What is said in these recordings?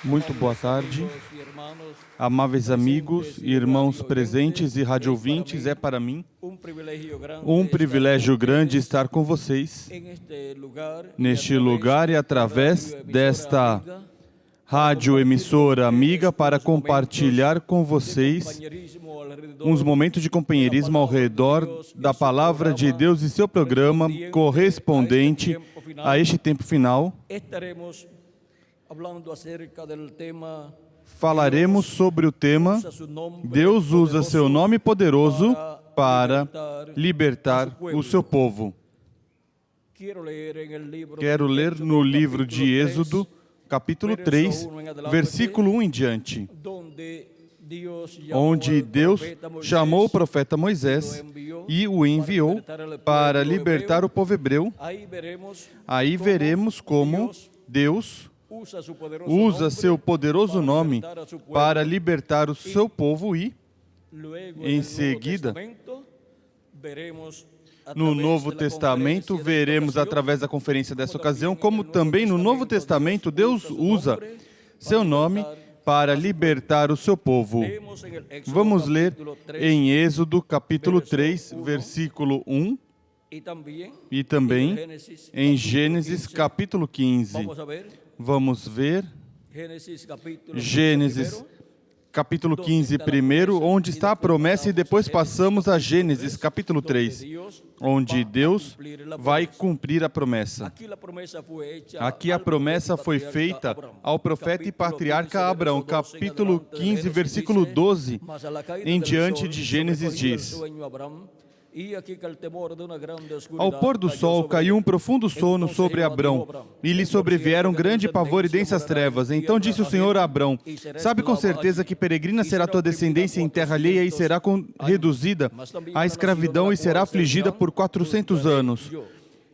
Muito boa tarde, amáveis amigos e irmãos presentes e radiovintes. É para mim um privilégio grande estar com vocês neste lugar e através desta rádio emissora amiga para compartilhar com vocês uns momentos de companheirismo ao redor da Palavra de Deus e seu programa correspondente a este tempo final. Falaremos sobre o tema Deus usa seu nome poderoso para libertar o seu povo. Quero ler no livro de Êxodo, capítulo 3, versículo 1 em diante, onde Deus chamou o profeta Moisés e o enviou para libertar o povo hebreu. Aí veremos como Deus usa seu poderoso nome para libertar o seu povo e, em seguida, no Novo Testamento, veremos através da conferência dessa ocasião, como também no Novo Testamento Deus usa seu nome para libertar o seu povo. Vamos ler em Êxodo capítulo 3, versículo 1 e também em Gênesis capítulo 15. Vamos ver Gênesis capítulo 15 primeiro, onde está a promessa, e depois passamos a Gênesis capítulo 3, onde Deus vai cumprir a promessa. Aqui a promessa foi feita ao profeta e patriarca Abraão. Capítulo 15, versículo 12 em diante de Gênesis diz: Ao pôr do sol caiu um profundo sono sobre Abrão, e lhe sobrevieram grande pavor e densas trevas. Então disse o Senhor a Abrão: Sabe com certeza que peregrina será tua descendência em terra alheia, e será reduzida à escravidão e será afligida por 400 anos.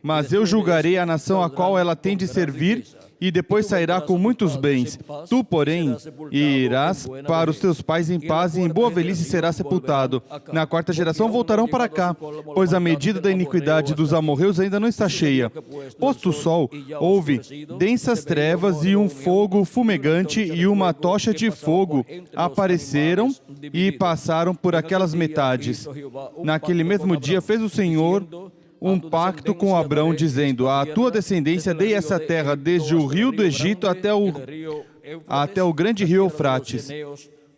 Mas eu julgarei a nação a qual ela tem de servir, e depois sairá com muitos bens. Tu, porém, irás para os teus pais em paz, e em boa velhice serás sepultado. Na quarta geração voltarão para cá, pois a medida da iniquidade dos amorreus ainda não está cheia. Posto o sol, houve densas trevas e um fogo fumegante e uma tocha de fogo apareceram e passaram por aquelas metades. Naquele mesmo dia fez o Senhor um pacto com Abrão, dizendo: à tua descendência dei essa terra, desde o rio do Egito até o grande rio Eufrates,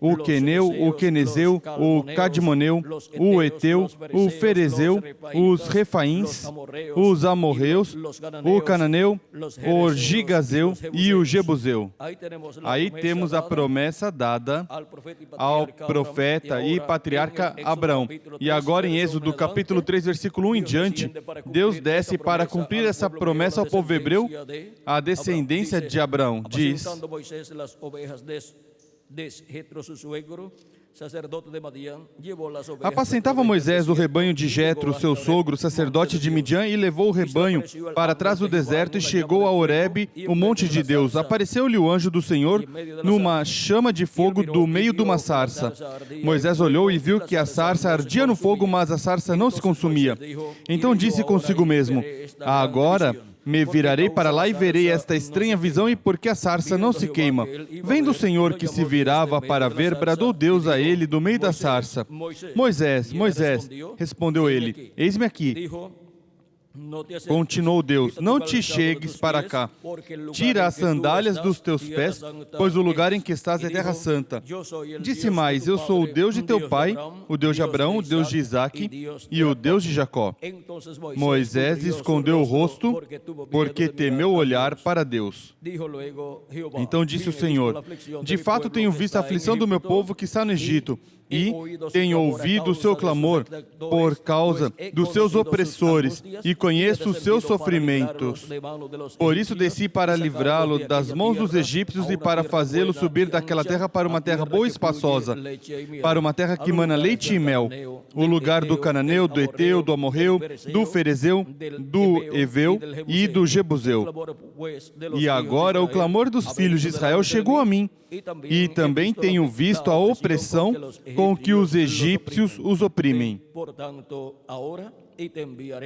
o Queneu, o Quenezeu, o Cadmoneu, o Eteu, o Ferezeu, os Refaíns, os Amorreus, o Cananeu, o Gigazeu e o Jebuseu. Aí temos a promessa dada ao profeta e patriarca Abraão. E agora em Êxodo capítulo 3, versículo 1 em diante, Deus desce para cumprir essa promessa ao povo hebreu, a descendência de Abraão. Diz: Apacentava Moisés o rebanho de Jetro, seu sogro, sacerdote de Midian, e levou o rebanho para trás do deserto e chegou a Horebe, o monte de Deus. Apareceu-lhe o anjo do Senhor numa chama de fogo do meio de uma sarça. Moisés olhou e viu que a sarça ardia no fogo, mas a sarça não se consumia. Então disse consigo mesmo: agora me virarei para lá e verei esta estranha visão, e por que a sarça não se queima. Vendo o Senhor que se virava para ver, bradou Deus a ele do meio da sarça: Moisés, Moisés, respondeu ele: eis-me aqui. Continuou Deus: não te chegues para cá, tira as sandálias dos teus pés, pois o lugar em que estás é terra santa. Disse mais: eu sou o Deus de teu pai, o Deus de Abraão, o Deus de Isaque e o Deus de Jacó. Moisés escondeu o rosto, porque temeu olhar para Deus. Então disse o Senhor: de fato tenho visto a aflição do meu povo que está no Egito, e tenho ouvido o seu clamor por causa dos seus opressores, e conheço os seus sofrimentos. Por isso desci para livrá-lo das mãos dos egípcios e para fazê-lo subir daquela terra para uma terra boa e espaçosa, para uma terra que mana leite e mel, o lugar do Cananeu, do Eteu, do Amorreu, do Ferezeu, do Eveu e do Jebuseu. E agora o clamor dos filhos de Israel chegou a mim, e também tenho visto a opressão com que os egípcios os oprimem.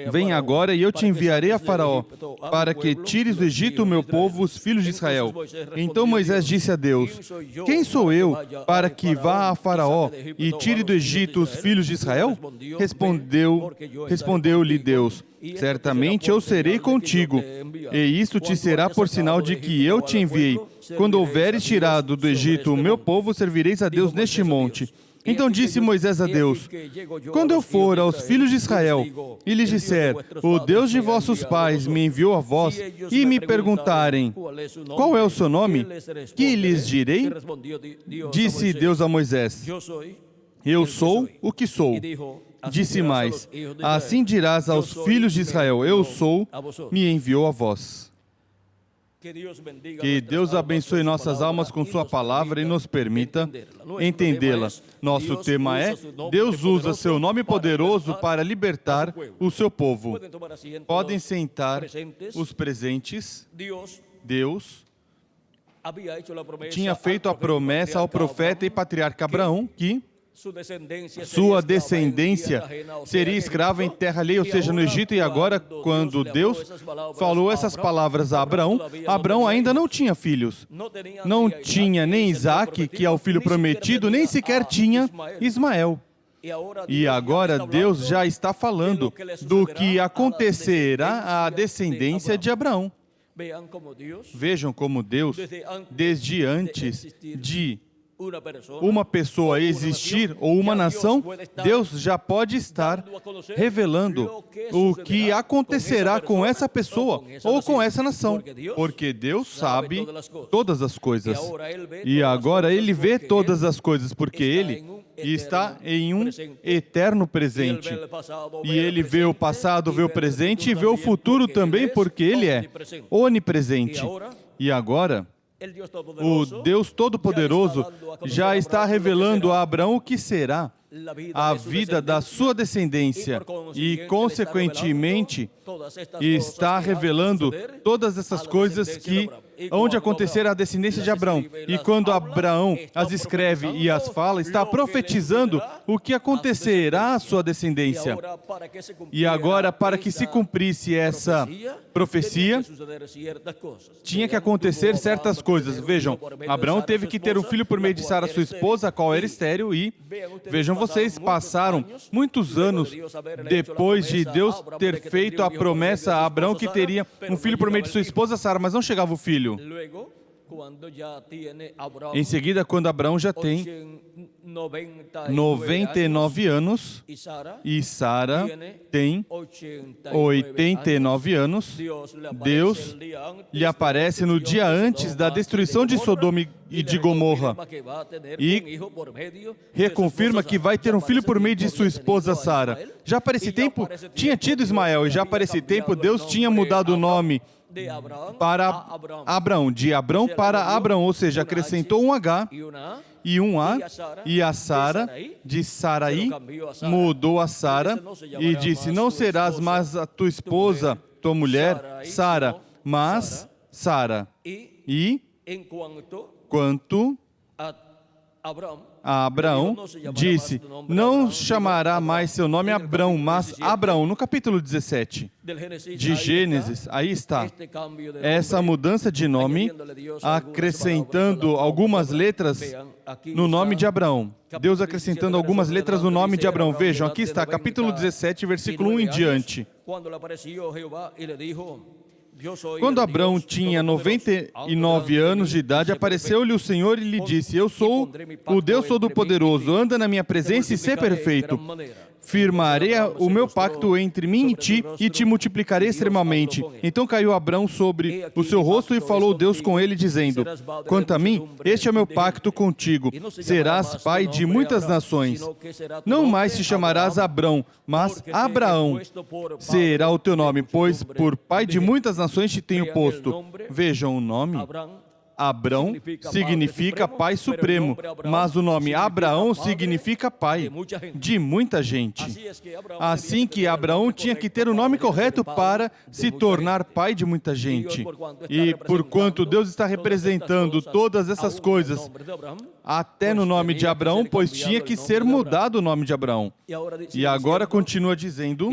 Vem agora e eu te enviarei a Faraó, para que tires do Egito o meu povo, os filhos de Israel. Então Moisés disse a Deus: quem sou eu para que vá a Faraó e tire do Egito os filhos de Israel? Respondeu-lhe Deus: certamente eu serei contigo, e isto te será por sinal de que eu te enviei. Quando houveres tirado do Egito o meu povo, servireis a Deus neste monte. Então disse Moisés a Deus: quando eu for aos filhos de Israel e lhes disser, o Deus de vossos pais me enviou a vós, e me perguntarem, qual é o seu nome? Que lhes direi? Disse Deus a Moisés: eu sou o que sou. Disse mais: assim dirás aos filhos de Israel, eu sou, me enviou a vós. Que Deus abençoe nossas almas com sua palavra e nos permita entendê-la. Nosso tema é: Deus usa seu nome poderoso para libertar o seu povo. Podem sentar os presentes. Deus tinha feito a promessa ao profeta e patriarca Abraão que sua descendência seria escrava em terra alheia, ou seja, no Egito. E agora, quando Deus falou essas palavras a Abraão, Abraão ainda não tinha filhos. Não tinha nem Isaac, que é o filho prometido, nem sequer tinha Ismael. E agora Deus já está falando do que acontecerá à descendência de Abraão. Vejam como Deus, desde antes de uma pessoa existir ou uma nação, Deus já pode estar revelando o que acontecerá com essa pessoa ou com essa nação, porque Deus sabe todas as coisas. E agora Ele vê todas as coisas, porque Ele está em um eterno presente. E Ele vê o passado, vê o presente e vê o futuro também, porque Ele é onipresente. E agora, o Deus Todo-Poderoso já está revelando a Abraão o que será a vida da sua descendência e, consequentemente, está revelando todas essas coisas que onde acontecer a descendência de Abraão. E quando Abraão as escreve e as fala, está profetizando o que acontecerá à sua descendência. E agora, para que se cumprisse essa profecia, tinha que acontecer certas coisas. Vejam, Abraão teve que ter um filho por meio de Sara, sua esposa, a qual era estéril, e vejam vocês, passaram muitos anos depois de Deus ter feito a promessa a Abraão que teria um filho por meio de sua esposa Sara, mas não chegava o filho. Em seguida, quando Abraão já tem 99 anos e Sara tem 89 anos, Deus lhe aparece no dia antes da destruição de Sodoma e de Gomorra e reconfirma que vai ter um filho por meio de sua esposa Sara. Já para esse tempo tinha tido Ismael, e já para esse tempo Deus tinha mudado o nome para Abraão, de Abrão para Abraão, ou seja, acrescentou um H e um A, e a Sara, de Sarai, mudou a Sara e disse: não serás mais a tua esposa, tua mulher, Sara, mas Sara. E quanto a Abraão, disse: não chamará mais seu nome Abrão, mas Abraão. No capítulo 17 de Gênesis, aí está essa mudança de nome, acrescentando algumas letras no nome de Abraão. Deus acrescentando algumas letras no nome de Abraão. Vejam, aqui está, capítulo 17, versículo 1 em diante. Quando Abraão tinha 99 anos de idade, apareceu-lhe o Senhor e lhe disse: eu sou o Deus Todo-Poderoso, anda na minha presença e ser perfeito. Firmarei o meu pacto entre mim e te multiplicarei extremamente. Então caiu Abraão sobre o seu rosto e falou Deus com ele, dizendo: quanto a mim, este é o meu pacto contigo. Serás pai de muitas nações. Não mais te chamarás Abrão, mas Abraão será o teu nome, pois por pai de muitas nações te tenho posto. Vejam o nome. Abrão significa Pai Supremo, mas o nome Abraão significa pai de muita gente. Assim que Abraão tinha que ter o nome correto para se tornar pai de muita gente. E porquanto Deus está representando todas essas coisas, até no nome de Abraão, pois tinha que ser mudado o nome de Abraão. E agora continua dizendo: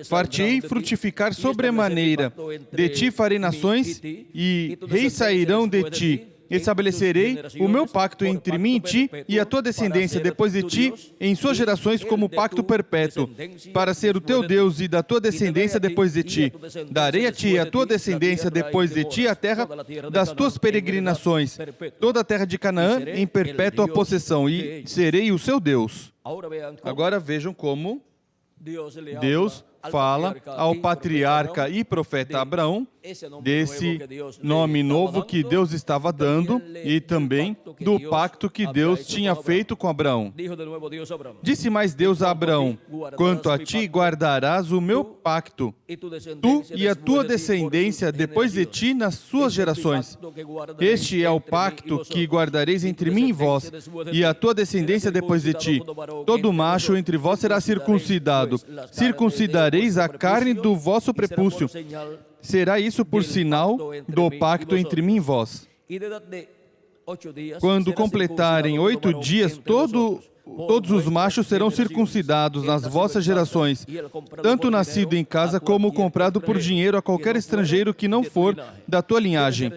far-te-ei frutificar sobremaneira, de ti farei nações, e reis sairão de ti. Estabelecerei o meu pacto entre mim e ti, e a tua descendência depois de ti, em suas gerações, como pacto perpétuo, para ser o teu Deus e da tua descendência depois de ti. Darei a ti e a tua descendência depois de ti a terra das tuas peregrinações, toda a terra de Canaã em perpétua possessão, e serei o seu Deus. Agora vejam como Deus fala ao patriarca e profeta Abraão desse nome novo que Deus estava dando e também do pacto que Deus tinha feito com Abraão. Disse mais Deus a Abraão: quanto a ti guardarás o meu pacto, tu e a tua descendência depois de ti nas suas gerações. Este é o pacto que guardareis entre mim e vós, e a tua descendência depois de ti. Todo macho entre vós será circuncidado. Circuncidareis a carne do vosso prepúcio. Será isso por sinal do pacto entre mim e vós. Quando completarem 8 dias, todos os machos serão circuncidados nas vossas gerações, tanto nascido em casa como comprado por dinheiro a qualquer estrangeiro que não for da tua linhagem.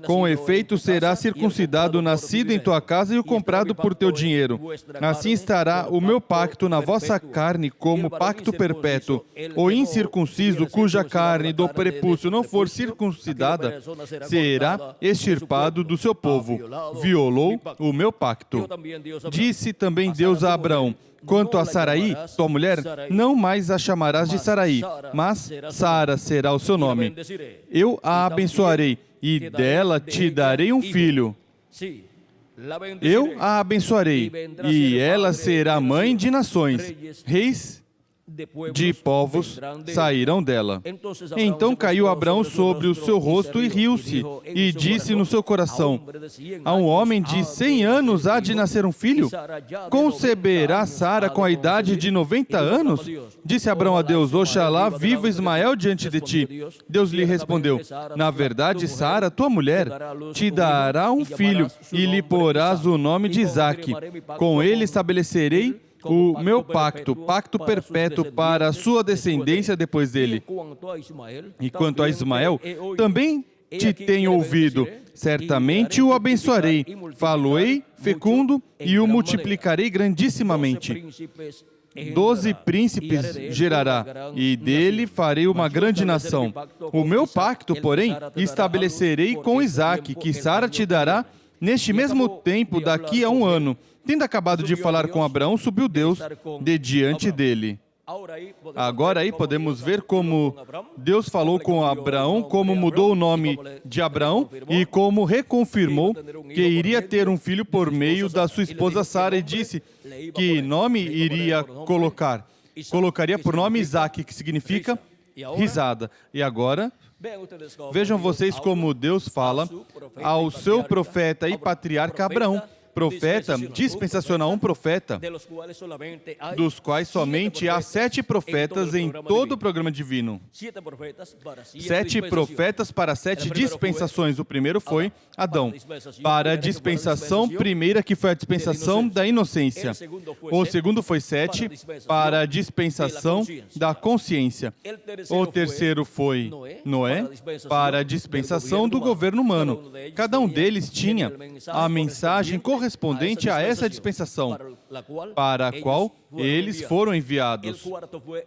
Com efeito, será circuncidado o nascido em tua casa e o comprado por teu dinheiro. Assim estará o meu pacto na vossa carne como pacto perpétuo. O incircunciso, cuja carne do prepúcio não for circuncidada, será extirpado do seu povo. Violou o meu pacto. Disse também Deus a Abraão: quanto a Saraí, tua mulher, não mais a chamarás de Saraí, mas Sara será o seu nome. Eu a abençoarei, e dela te darei um filho. Eu a abençoarei, e ela será mãe de nações. Reis de povos sairão dela. Então caiu Abraão sobre o seu rosto e riu-se, e disse no seu coração: a um homem de 100 anos há de nascer um filho? Conceberá Sara com a idade de 90 anos? Disse Abraão a Deus: oxalá viva Ismael diante de ti. Deus lhe respondeu: na verdade, Sara, tua mulher, te dará um filho, e lhe porás o nome de Isaque. Com ele estabelecerei o meu pacto, pacto perpétuo para a sua descendência depois dele. E quanto a Ismael, também te tenho ouvido. Certamente o abençoarei, falo-ei fecundo e o multiplicarei grandissimamente. 12 príncipes gerará, e dele farei uma grande nação. O meu pacto, porém, estabelecerei com Isaque, que Sara te dará neste mesmo tempo daqui a 1 ano. Tendo acabado de falar com Abraão, subiu Deus de diante dele. Agora aí podemos ver como Deus falou com Abraão, como mudou o nome de Abraão e como reconfirmou que iria ter um filho por meio da sua esposa Sara, e disse que nome iria colocar. Colocaria por nome Isaque, que significa risada. E agora, vejam vocês como Deus fala ao seu profeta e patriarca Abraão. Profeta, dispensacional, um profeta, dos quais somente há 7 profetas em todo o programa divino. 7 profetas para 7 dispensações. O primeiro foi Adão, para a dispensação primeira, que foi a dispensação da inocência. O segundo foi 7, para a dispensação da consciência. O terceiro foi Noé, para a dispensação do governo humano. Cada um deles tinha a mensagem correspondente a essa dispensação, para a qual eles foram enviados.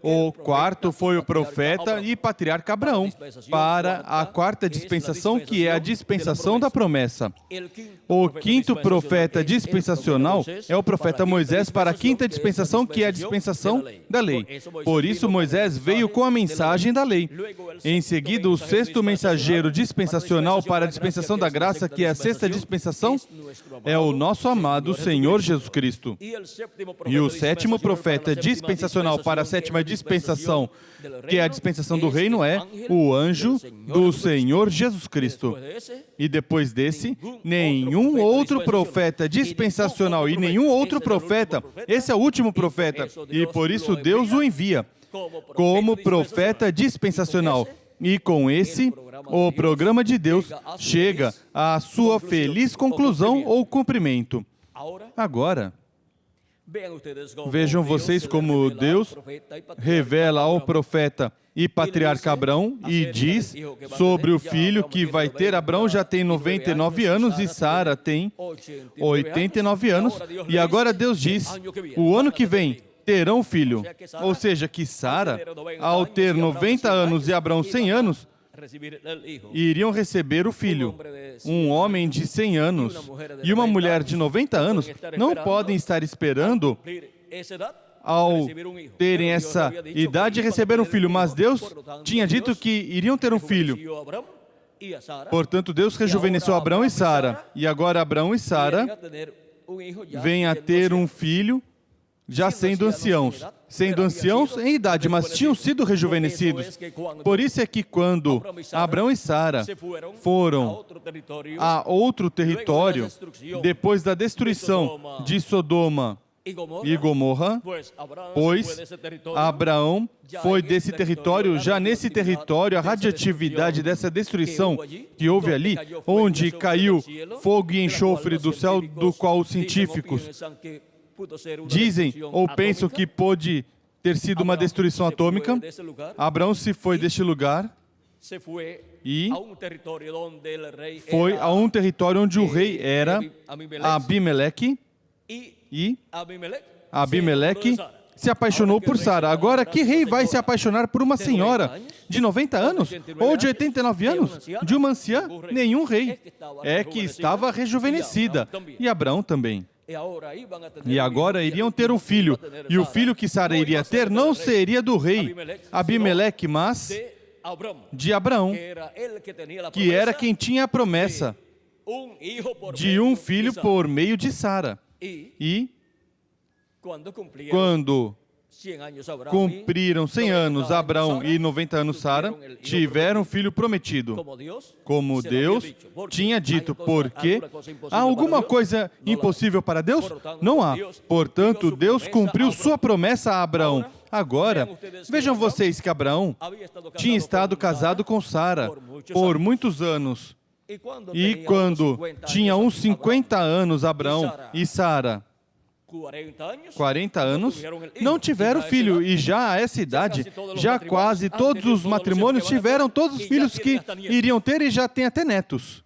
O quarto foi o profeta e patriarca Abraão, para a quarta dispensação, que é a dispensação da promessa. O quinto profeta dispensacional é o profeta Moisés, para a quinta dispensação, que é a dispensação da lei. Por isso, Moisés veio com a mensagem da lei. Em seguida, o sexto mensageiro dispensacional para a dispensação da graça, que é a sexta dispensação, é o nosso amado Senhor Jesus Cristo. E o sétimo profeta dispensacional para a sétima dispensação, que é a dispensação do reino, é o anjo do Senhor Jesus Cristo. E depois desse, nenhum outro profeta dispensacional e nenhum outro profeta, esse é o último profeta, e por isso Deus o envia como profeta dispensacional. E com esse, o programa de Deus chega à sua feliz conclusão ou cumprimento. Agora, vejam vocês como Deus revela ao profeta e patriarca Abrão e diz sobre o filho que vai ter. Abrão já tem 99 anos e Sara tem 89 anos. E agora Deus diz, o ano que vem terão filho. Ou seja, que Sara, ao ter 90 anos e Abrão 100 anos, iriam receber o filho. Um homem de 100 anos e uma mulher de 90 anos não podem estar esperando ao terem essa idade receber um filho, mas Deus tinha dito que iriam ter um filho. Portanto, Deus rejuvenesceu Abrão e Sara. E agora Abrão e Sara vêm a ter um filho já sendo anciãos em idade, mas tinham sido rejuvenescidos. Por isso é que quando Abrão e Sara foram a outro território, depois da destruição de Sodoma e Gomorra, pois Abraão foi desse território, já nesse território, a radioatividade dessa destruição que houve ali, onde caiu fogo e enxofre do céu, do qual os científicos dizem ou pensam que pôde ter sido uma destruição atômica. Abraão se foi deste lugar e foi a um território onde o rei era Abimeleque, e Abimeleque se apaixonou por Sara. Agora, que rei vai se apaixonar por uma senhora de 90 anos ou de 89 anos? De uma anciã? Nenhum rei. É que estava rejuvenescida. E Abraão também. E agora iriam ter um filho. E o filho que Sara iria ter não seria do rei Abimeleque, mas de Abraão, que era quem tinha a promessa de um filho por meio de Sara. E quando cumpriram 100 anos Abraão e 90 anos Sara, tiveram um filho prometido, como Deus tinha dito. Porque há alguma coisa impossível para Deus? Não há. Portanto, Deus cumpriu sua promessa a Abraão. Agora, vejam vocês que Abraão tinha estado casado com Sara por muitos anos. E quando tinha uns 50 anos Abraão e Sara, 40 anos, não tiveram filho, e já a essa idade, já quase todos os matrimônios tiveram todos os filhos que iriam ter e já tem até netos.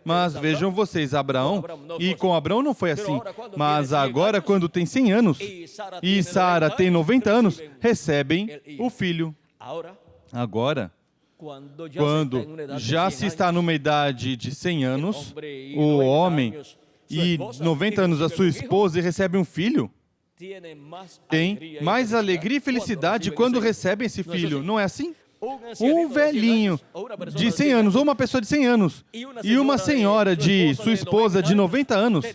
Mas vejam vocês, Abraão, e com Abraão não foi assim, mas agora quando tem 100 anos e Sara tem 90 anos, recebem o filho. Agora, quando já se está numa idade de 100 anos, o homem e 90 anos a sua esposa e recebe um filho, tem mais alegria e felicidade quando recebem esse filho, não é assim? Um velhinho de 100 anos, ou uma pessoa de 100 anos, e uma senhora de sua esposa de 90 anos,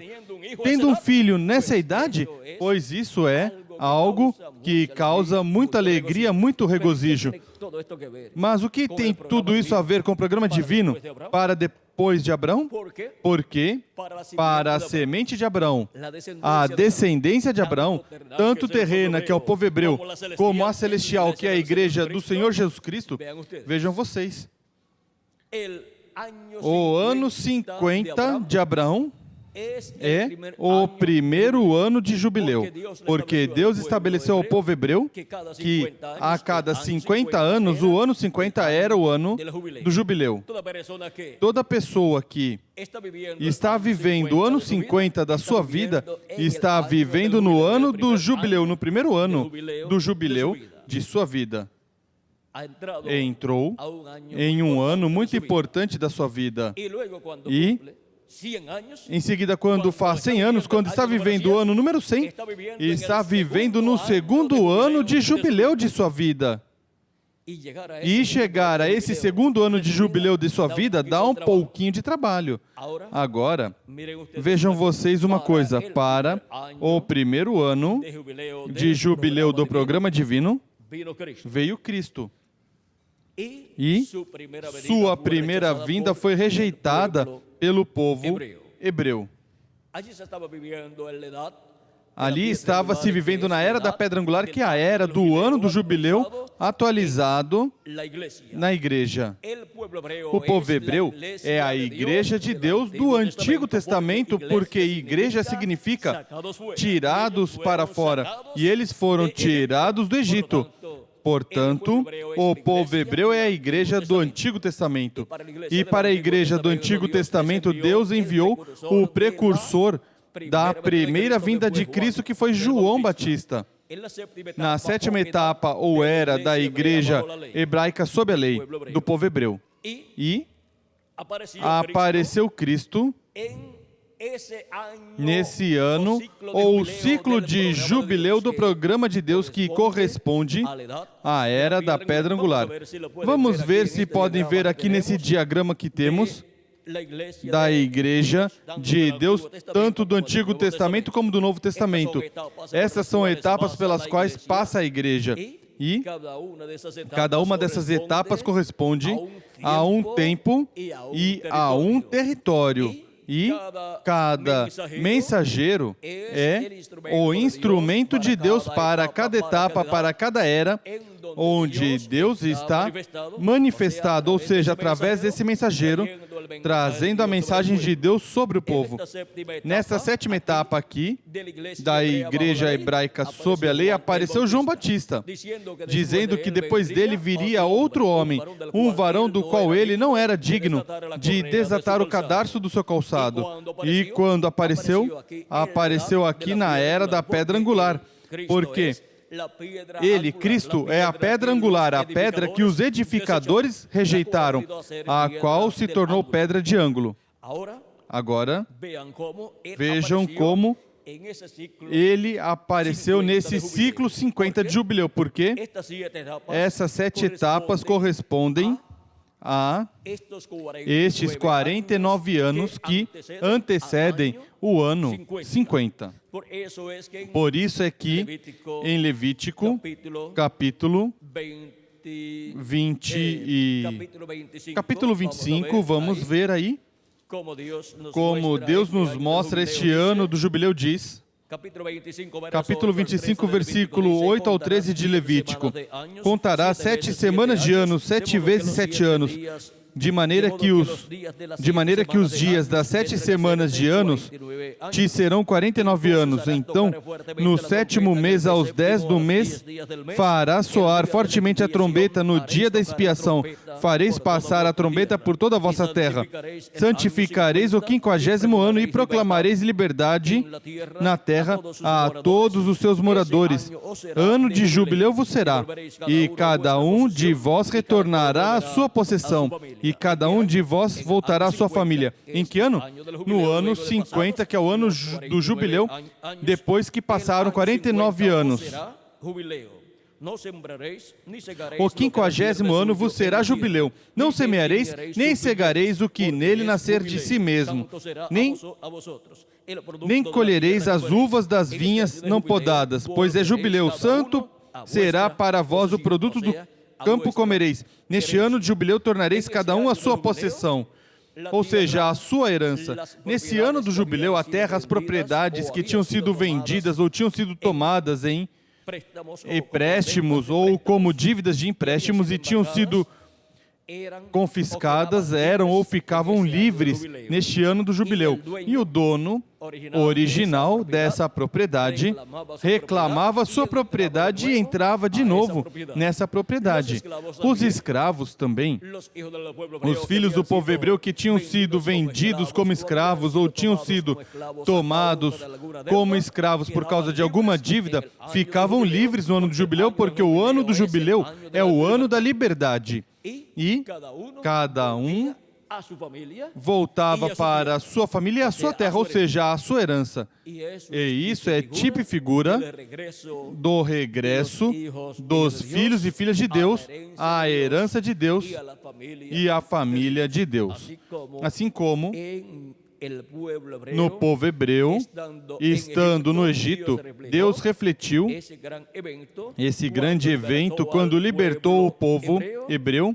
tendo um filho nessa idade, pois isso é algo que causa muita alegria, muito regozijo. Mas o que tem tudo isso a ver com o programa divino para depois de Abraão? Porque para a semente de Abraão, a descendência de Abraão, tanto terrena, que é o povo hebreu, como a celestial, que é a igreja do Senhor Jesus Cristo, vejam vocês, o ano 50 de Abraão é o primeiro ano de jubileu, porque Deus estabeleceu ao povo hebreu que a cada 50 anos, o ano 50 era o ano do jubileu. Toda pessoa que está vivendo o ano 50 da sua vida, está vivendo no ano do jubileu, no primeiro ano do jubileu de sua vida. Entrou em um ano muito importante da sua vida. E em seguida, quando faz 100 anos, quando está vivendo o ano número 100, está vivendo no segundo ano de jubileu de sua vida. E chegar a esse segundo ano de jubileu de sua vida dá um pouquinho de trabalho. Agora, vejam vocês uma coisa. Para o primeiro ano de jubileu do programa divino, veio Cristo. E sua primeira vinda foi rejeitada pelo povo hebreu. Ali estava se vivendo na era da pedra angular, que é a era do ano do jubileu atualizado na igreja. O povo hebreu é a igreja de Deus do Antigo Testamento, porque igreja significa tirados para fora. E eles foram tirados do Egito. Portanto, o povo hebreu é a igreja do Antigo Testamento. E para a igreja do Antigo Testamento, Deus enviou o precursor da primeira vinda de Cristo, que foi João Batista. Na sétima etapa, ou era da igreja hebraica sob a lei, do povo hebreu. E apareceu Cristo nesse ano, ou o ciclo de jubileu do programa de Deus, que corresponde à era da pedra angular. Vamos ver se podem ver aqui nesse diagrama que temos da igreja de Deus, tanto do Antigo Testamento como do Novo Testamento. Essas são etapas pelas quais passa a igreja. E cada uma dessas etapas corresponde a um tempo e a um território. E cada mensageiro é o instrumento de Deus para cada etapa, para cada era, onde Deus está manifestado, ou seja, através desse mensageiro, trazendo a mensagem de Deus sobre o povo. Nessa sétima etapa aqui, da igreja hebraica sob a lei, apareceu João Batista, dizendo que depois dele viria outro homem, um varão do qual ele não era digno de desatar o cadarço do seu calçado. E quando apareceu, apareceu aqui na era da pedra angular, porque ele, Cristo, é a pedra angular, a pedra que os edificadores rejeitaram, a qual se tornou pedra de ângulo. Agora, vejam como ele apareceu nesse ciclo 50 de jubileu, porque essas 7 etapas correspondem a estes 49 anos que antecedem o ano 50. Por isso é que em Levítico, capítulo 25, vamos ver aí como Deus nos mostra este ano do jubileu. Diz, capítulo 25, versículo 8 ao 13 de Levítico: contará 7 semanas de anos, 7 vezes 7 anos, de maneira que os dias das 7 semanas de anos te serão 49 anos. Então, no 7º mês, aos 10 do mês, farás soar fortemente a trombeta no dia da expiação. Fareis passar a trombeta por toda a vossa terra. Santificareis o 50º ano e proclamareis liberdade na terra a todos os seus moradores. Ano de jubileu vos será, e cada um de vós retornará à sua possessão, e cada um de vós voltará à sua família. Em que ano? No ano 50, que é o ano do jubileu, depois que passaram 49 anos. O 50º ano vos será jubileu. Não semeareis, nem cegareis o que nele nascer de si mesmo, nem colhereis as uvas das vinhas não podadas, pois é jubileu santo, será para vós o produto do campo comereis. Neste ano de jubileu tornareis cada um a sua possessão, ou seja, a sua herança. Nesse ano do jubileu, a terra, as propriedades que tinham sido vendidas ou tinham sido tomadas em empréstimos ou como dívidas de empréstimos e tinham sido confiscadas, eram ou ficavam livres neste ano do jubileu. E o dono original dessa propriedade reclamava sua propriedade e entrava de novo nessa propriedade. Os escravos também, os filhos do povo hebreu que tinham sido vendidos como escravos ou tinham sido tomados como escravos por causa de alguma dívida, ficavam livres no ano do jubileu, porque o ano do jubileu é o ano da liberdade. E cada um voltava para a sua família e a sua terra, ou seja, a sua herança. E isso é tipo e figura do regresso dos filhos e filhas de Deus à herança de Deus e à família de Deus. Assim como no povo hebreu, estando no Egito, Deus refletiu esse grande evento quando libertou o povo hebreu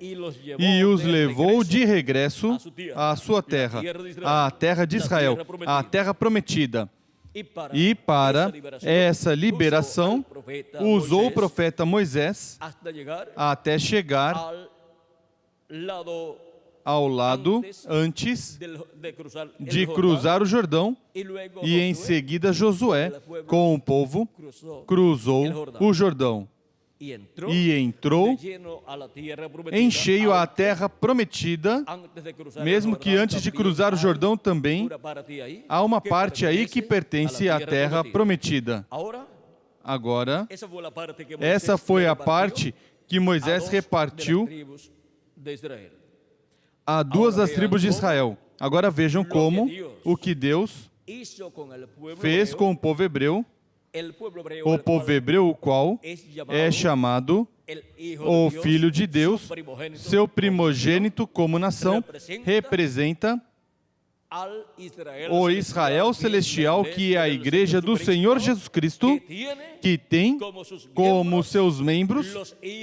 e os levou de regresso à sua terra, à terra de Israel, à terra prometida. E para essa liberação, usou o profeta Moisés até chegar ao lado antes de cruzar o Jordão, e em seguida Josué, com o povo, cruzou o Jordão e entrou em cheio à terra prometida, mesmo que antes de cruzar o Jordão também, há uma parte aí que pertence à terra prometida. Agora, essa foi a parte que Moisés repartiu a duas das tribos de Israel. Agora vejam como o que Deus fez com o povo hebreu, o qual é chamado o Filho de Deus, seu primogênito como nação, representa o Israel celestial, que é a igreja do Senhor Jesus Cristo, que tem como seus membros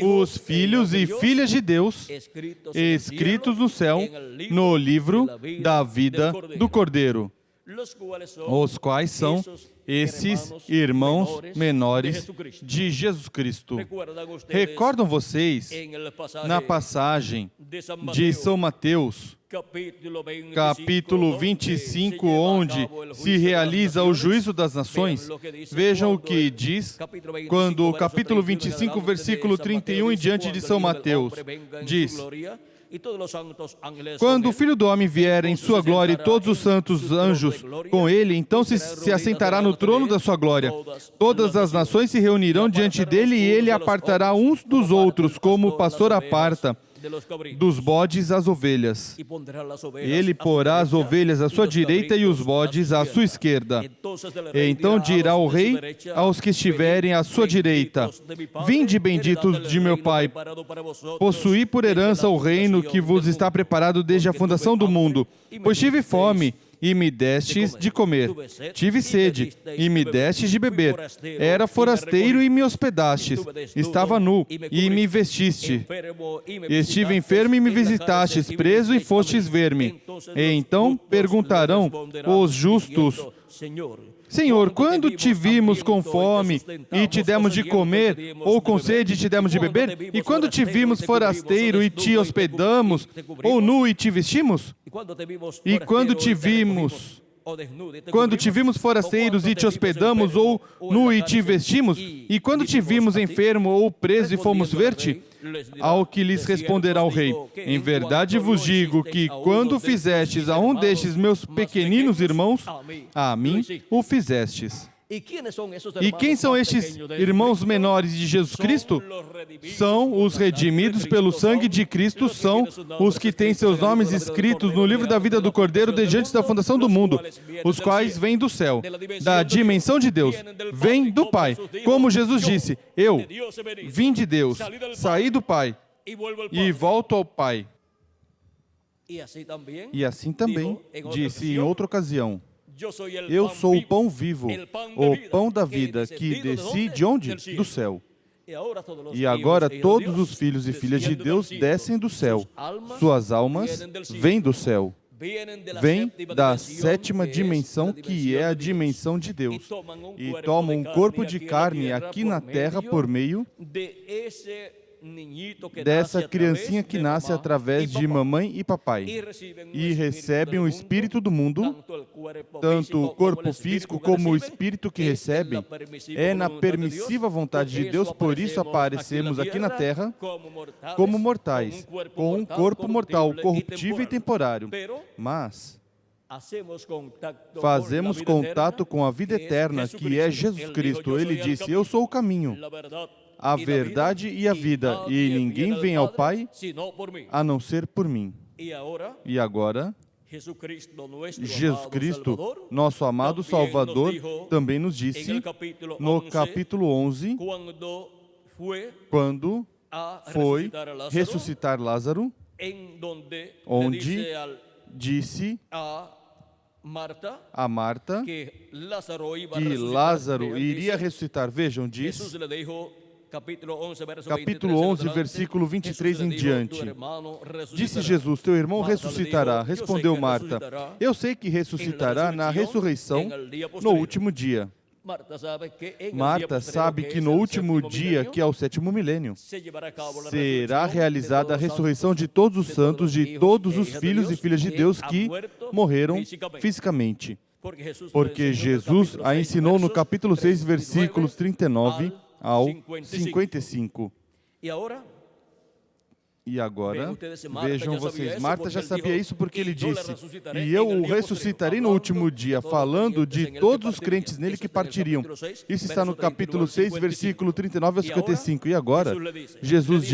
os filhos e filhas de Deus, escritos no céu, no livro da vida do Cordeiro, os quais são esses irmãos menores de Jesus Cristo. Recordam vocês, na passagem de São Mateus, capítulo 25, onde se realiza o juízo das nações? Vejam o que diz quando o capítulo 25, versículo 31 em diante de São Mateus diz: quando o Filho do Homem vier em sua glória e todos os santos anjos com ele, então se assentará no trono da sua glória. Todas as nações se reunirão diante dele e ele apartará uns dos outros, como o pastor aparta dos bodes as ovelhas. Ele porá as ovelhas à sua direita e os bodes à sua esquerda. Então dirá o rei aos que estiverem à sua direita: vinde, benditos de meu Pai, possuí por herança o reino que vos está preparado desde a fundação do mundo. Pois tive fome, e me destes de comer. Tive sede, e me destes de beber. Era forasteiro, e me hospedastes. Estava nu, e me vestiste. Estive enfermo, e me visitastes. Preso, e fostes ver-me. E então perguntarão os justos: Senhor, quando te vimos com fome e te demos de comer, ou com sede e te demos de beber? E quando te vimos forasteiro e te hospedamos, ou nu e te vestimos? E quando te vimos forasteiros e te hospedamos, ou nu e te vestimos? E quando te vimos enfermo ou preso e fomos ver-te? Ao que lhes responderá o rei: em verdade vos digo que quando fizestes a um destes meus pequeninos irmãos, a mim o fizestes. E quem são estes irmãos menores de Jesus Cristo? São os redimidos pelo sangue de Cristo, são os que têm seus nomes escritos no livro da vida do Cordeiro desde antes da fundação do mundo, os quais vêm do céu, da dimensão de Deus, vêm do Pai. Como Jesus disse: eu vim de Deus, saí do Pai e volto ao Pai. E assim também disse em outra ocasião: eu sou o pão vivo, o pão da vida, que desci de onde? Do céu. E agora todos os filhos e filhas de Deus descem do céu. Suas almas vêm do céu. Vêm da sétima dimensão, que é a dimensão de Deus. E tomam um corpo de carne aqui na terra por meio dessa criancinha que nasce através de mamãe e papai, e recebem o espírito do mundo. Tanto o corpo físico como o espírito que recebem é na permissiva vontade de Deus. Por isso aparecemos aqui na terra como mortais, com um corpo mortal, corruptível e temporário, mas fazemos contato com a vida eterna, que é Jesus Cristo. Ele disse: eu sou o caminho, a verdade e a vida, e ninguém vem ao Pai a não ser por mim. E agora, Jesus Cristo, nosso amado Salvador, também nos disse, no capítulo 11, quando foi ressuscitar Lázaro, onde disse a Marta que Lázaro iria ressuscitar. Vejam, diz capítulo 11, versículo 23 em diante. Disse Jesus, teu irmão ressuscitará. Respondeu Marta, eu sei que ressuscitará na ressurreição no último dia. Marta sabe que no último dia, que é o sétimo milênio, será realizada a ressurreição de todos os santos, de todos os filhos e filhas de Deus que morreram fisicamente. Porque Jesus a ensinou no capítulo 6, versículos 39 ao 55. E agora, vejam vocês, Marta já sabia isso porque ele disse, e eu o ressuscitarei no último dia, falando de todos os crentes nele que partiriam. Isso está no capítulo 6, versículo 39 ao 55. E agora, Jesus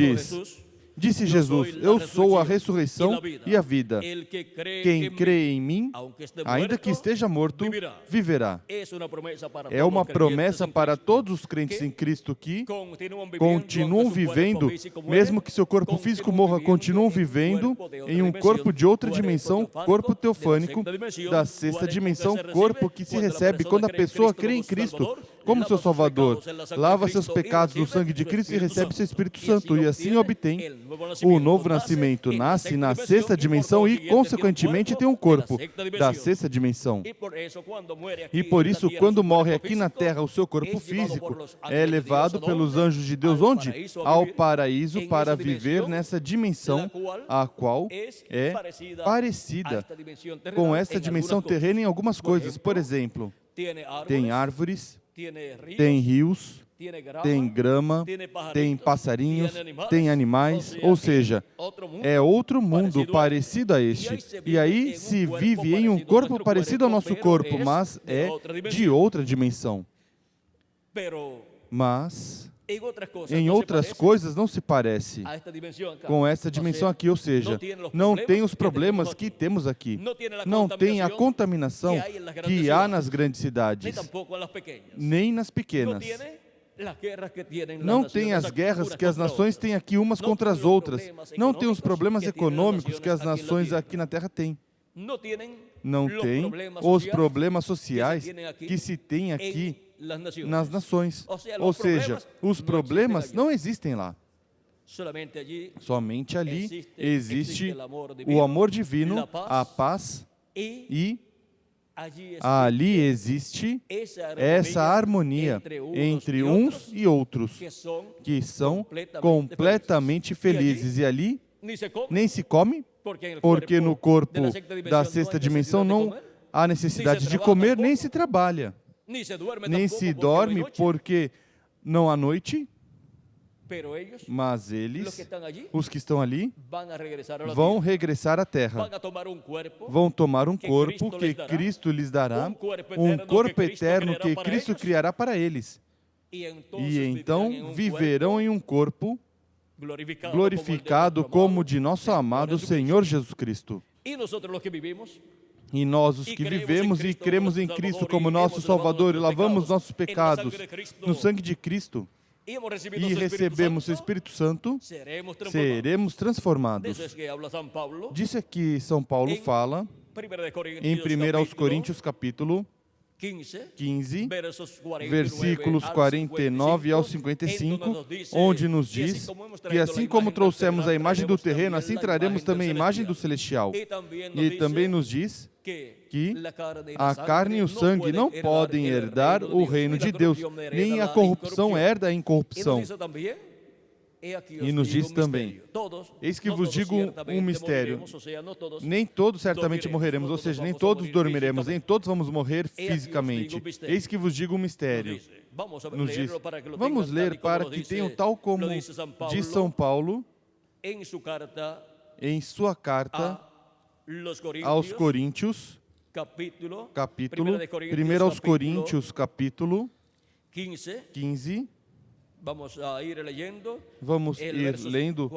disse Jesus, eu sou a ressurreição e a vida. Quem crê em mim, ainda que esteja morto, viverá. É uma promessa para todos os crentes em Cristo que continuam vivendo, mesmo que seu corpo físico morra, continuam vivendo em um corpo de outra dimensão, corpo teofânico, da sexta dimensão, corpo que se recebe quando a pessoa crê em Cristo como seu Salvador, lava seus pecados no sangue de Cristo e recebe seu Espírito Santo, e assim obtém o novo nascimento. Nasce na sexta dimensão e, consequentemente, tem um corpo da sexta dimensão. E por isso, quando morre aqui na terra, o seu corpo físico é levado pelos anjos de Deus, onde? Ao paraíso, para viver nessa dimensão, a qual é parecida com essa dimensão terrena em algumas coisas. Por exemplo, tem árvores, tem rios, tem grama, tem passarinhos, tem animais, ou seja, é outro mundo parecido a este. E aí se vive em um corpo parecido ao nosso corpo, mas é de outra dimensão. Mas em outras coisas não se parece com essa dimensão aqui, ou seja, não tem os problemas que temos aqui, não tem a contaminação que há nas grandes cidades, nem nas pequenas. Não tem as guerras que as nações têm aqui umas contra as outras, não tem os problemas econômicos que as nações aqui na Terra têm. Não tem os problemas sociais que se tem aqui nas nações. Ou seja, os problemas não existem lá. Somente ali existe o amor divino, a paz, e ali existe essa harmonia entre uns e outros, que são completamente felizes. E ali nem se come, porque no corpo da sexta dimensão não há necessidade de comer, nem se trabalha. Nem se dorme porque não há noite, mas eles, os que estão ali, vão regressar à terra. Vão tomar um corpo que Cristo lhes dará, um corpo eterno que Cristo criará para eles. E então viverão em um corpo glorificado como o de nosso amado Senhor Jesus Cristo. E nós, os que vivemos e cremos em Cristo como nosso Salvador e lavamos nossos pecados no sangue de Cristo e recebemos o Espírito Santo, seremos transformados. Disso é que São Paulo fala em 1 Coríntios capítulo 15, versículos 49 ao 55, onde nos diz que assim como trouxemos a imagem do terreno, assim traremos também a imagem do celestial. E também nos diz que a carne e o sangue não podem herdar o reino de Deus, nem a corrupção herda a incorrupção. E nos diz também, eis que vos digo um mistério, nem todos certamente morreremos, ou seja, nem todos dormiremos, nem todos vamos morrer fisicamente. Eis que vos digo um mistério. Nos diz, vamos ler para que tenham tal como diz São Paulo em sua carta aos Coríntios, capítulo 1 aos Coríntios, capítulo 15, Vamos ir lendo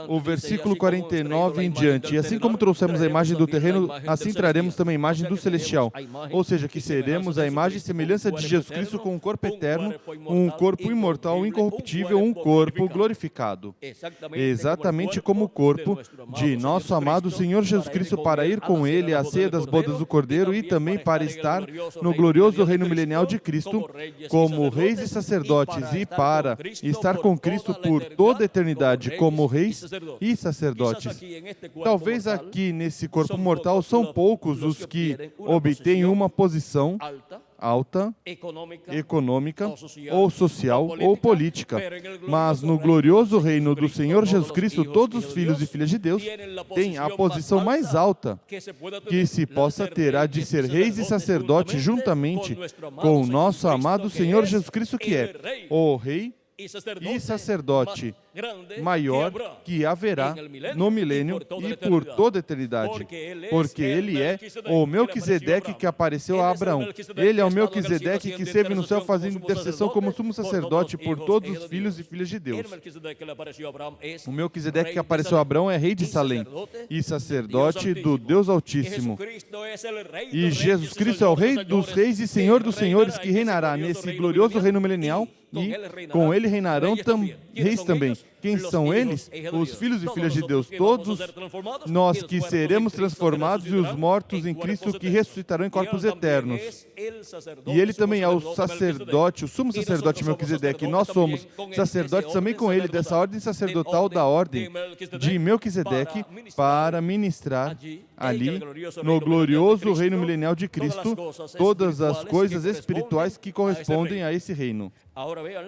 o versículo 49 em diante. E assim como trouxemos a imagem do terreno, assim traremos também a imagem do celestial. Ou seja, que seremos a imagem e semelhança de Jesus Cristo com um corpo eterno, um corpo imortal, incorruptível, um corpo glorificado. Exatamente como o corpo de nosso amado Senhor Jesus Cristo, para ir com Ele à ceia das bodas do Cordeiro e também para estar no glorioso reino milenial de Cristo, como reis e sacerdotes, e para estar com Cristo por toda a eternidade como reis e sacerdotes. Talvez aqui nesse corpo mortal são poucos os que obtêm uma posição alta, econômica, ou social, ou política. Mas no glorioso reino do Senhor Jesus Cristo, todos os filhos e filhas de Deus têm a posição mais alta que se possa ter, a de ser reis e sacerdotes juntamente com o nosso amado Senhor Jesus Cristo, que é o Rei e sacerdote maior que haverá no milênio e por toda a eternidade, porque ele é o Melquisedeque que apareceu a Abraão. Ele é o Melquisedeque que esteve no céu fazendo intercessão como sumo sacerdote por todos os filhos e filhas de Deus. O Melquisedeque que apareceu a Abraão é rei de Salém e sacerdote do Deus Altíssimo. E Jesus Cristo é o Rei dos reis e Senhor dos senhores, que reinará nesse glorioso reino milenial, e com ele reinarão reis também. Quem são eles? Os filhos e filhas de Deus, todos nós que seremos transformados, e os mortos em Cristo que ressuscitarão em corpos eternos. E ele também é o sacerdote, o sumo sacerdote Melquisedeque. Nós somos sacerdotes também com ele, dessa ordem sacerdotal da ordem de Melquisedeque, para ministrar ali, no glorioso reino milenial de Cristo, todas as coisas espirituais que correspondem a esse reino.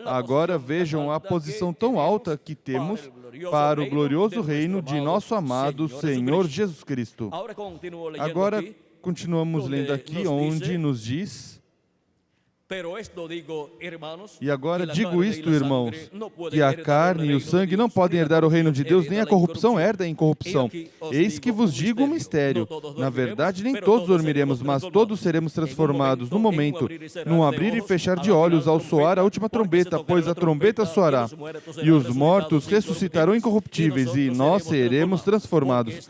Agora vejam a posição tão alta que temos para o glorioso reino de nosso amado Senhor Jesus Cristo. Agora continuamos lendo aqui, onde nos diz: e agora digo isto, irmãos, que a carne e o sangue não podem herdar o reino de Deus, nem a corrupção herda a incorrupção. Eis que vos digo um mistério. Na verdade, nem todos dormiremos, mas todos seremos transformados no momento, num abrir e fechar de olhos, ao soar a última trombeta, pois a trombeta soará, e os mortos ressuscitarão incorruptíveis, e nós seremos transformados.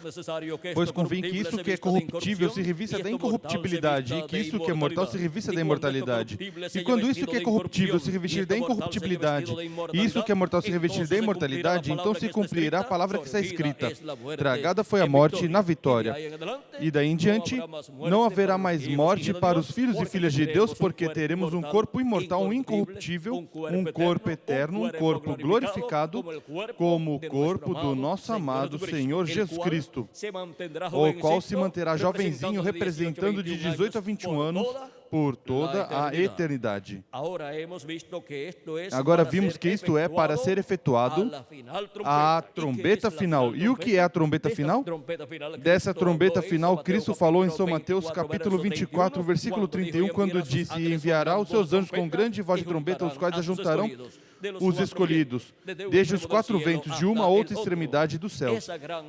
Pois convém que isso que é corruptível se revista da incorruptibilidade, e que isso que é mortal se revista da imortalidade. E quando isso que é corruptível se revestir da incorruptibilidade, e isso que é mortal se revestir da imortalidade, então se cumprirá a palavra que está escrita: tragada foi a morte na vitória. E daí em diante, não haverá mais morte para os filhos e filhas de Deus, porque teremos um corpo imortal, um incorruptível, um corpo eterno, um corpo glorificado, como o corpo do nosso amado Senhor Jesus Cristo, o qual se manterá jovenzinho, representando de 18 a 21 anos, por toda a eternidade. Agora vimos que isto é para ser efetuado a trombeta final. E o que é a trombeta final? Dessa trombeta final, Cristo falou em São Mateus, capítulo 24, versículo 31, quando disse: e enviará os seus anjos com grande voz de trombeta, os quais ajuntarão os escolhidos, desde os quatro ventos, de uma a outra extremidade do céu.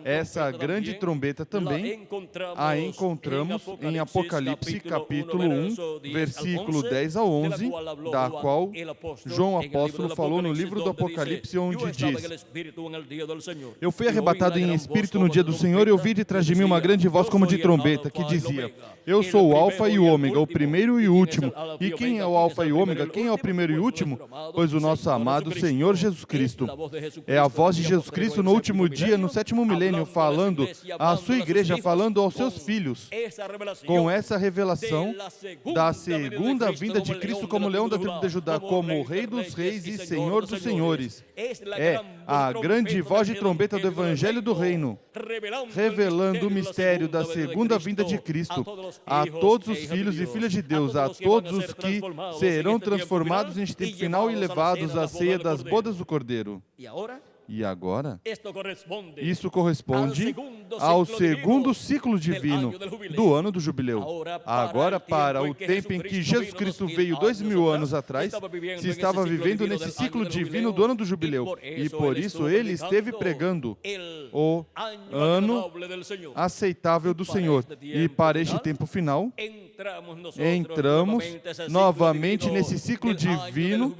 Essa grande trombeta também a encontramos em Apocalipse, capítulo 1, versículo 10 a 11, da qual João Apóstolo falou no livro do Apocalipse, onde diz: eu fui arrebatado em espírito no dia do Senhor, e ouvi de trás de mim uma grande voz como de trombeta, que dizia: eu sou o Alfa e o Ômega, o primeiro e o último. E quem é o Alfa e o Ômega? Quem é o primeiro e o último? Pois o nosso amado Senhor Jesus Cristo. É a voz de Jesus Cristo no último dia, no sétimo milênio, falando à sua igreja, falando aos seus filhos, com essa revelação da segunda vinda de Cristo como leão da tribo de Judá, como o Rei dos reis e Senhor dos senhores. É a grande voz de trombeta do Evangelho do Reino, revelando o mistério da segunda vinda de Cristo a todos os filhos e filhas de Deus, a todos os que serão transformados em tempo final e levados à ceia das bodas do Cordeiro. E agora, isso corresponde ao segundo ciclo divino do ano do jubileu. Agora, para o tempo em que Jesus Cristo veio 2000 anos atrás, se estava vivendo nesse ciclo divino do ano do jubileu. E por isso ele esteve pregando o ano aceitável do Senhor. E para este tempo final, entramos novamente nesse ciclo divino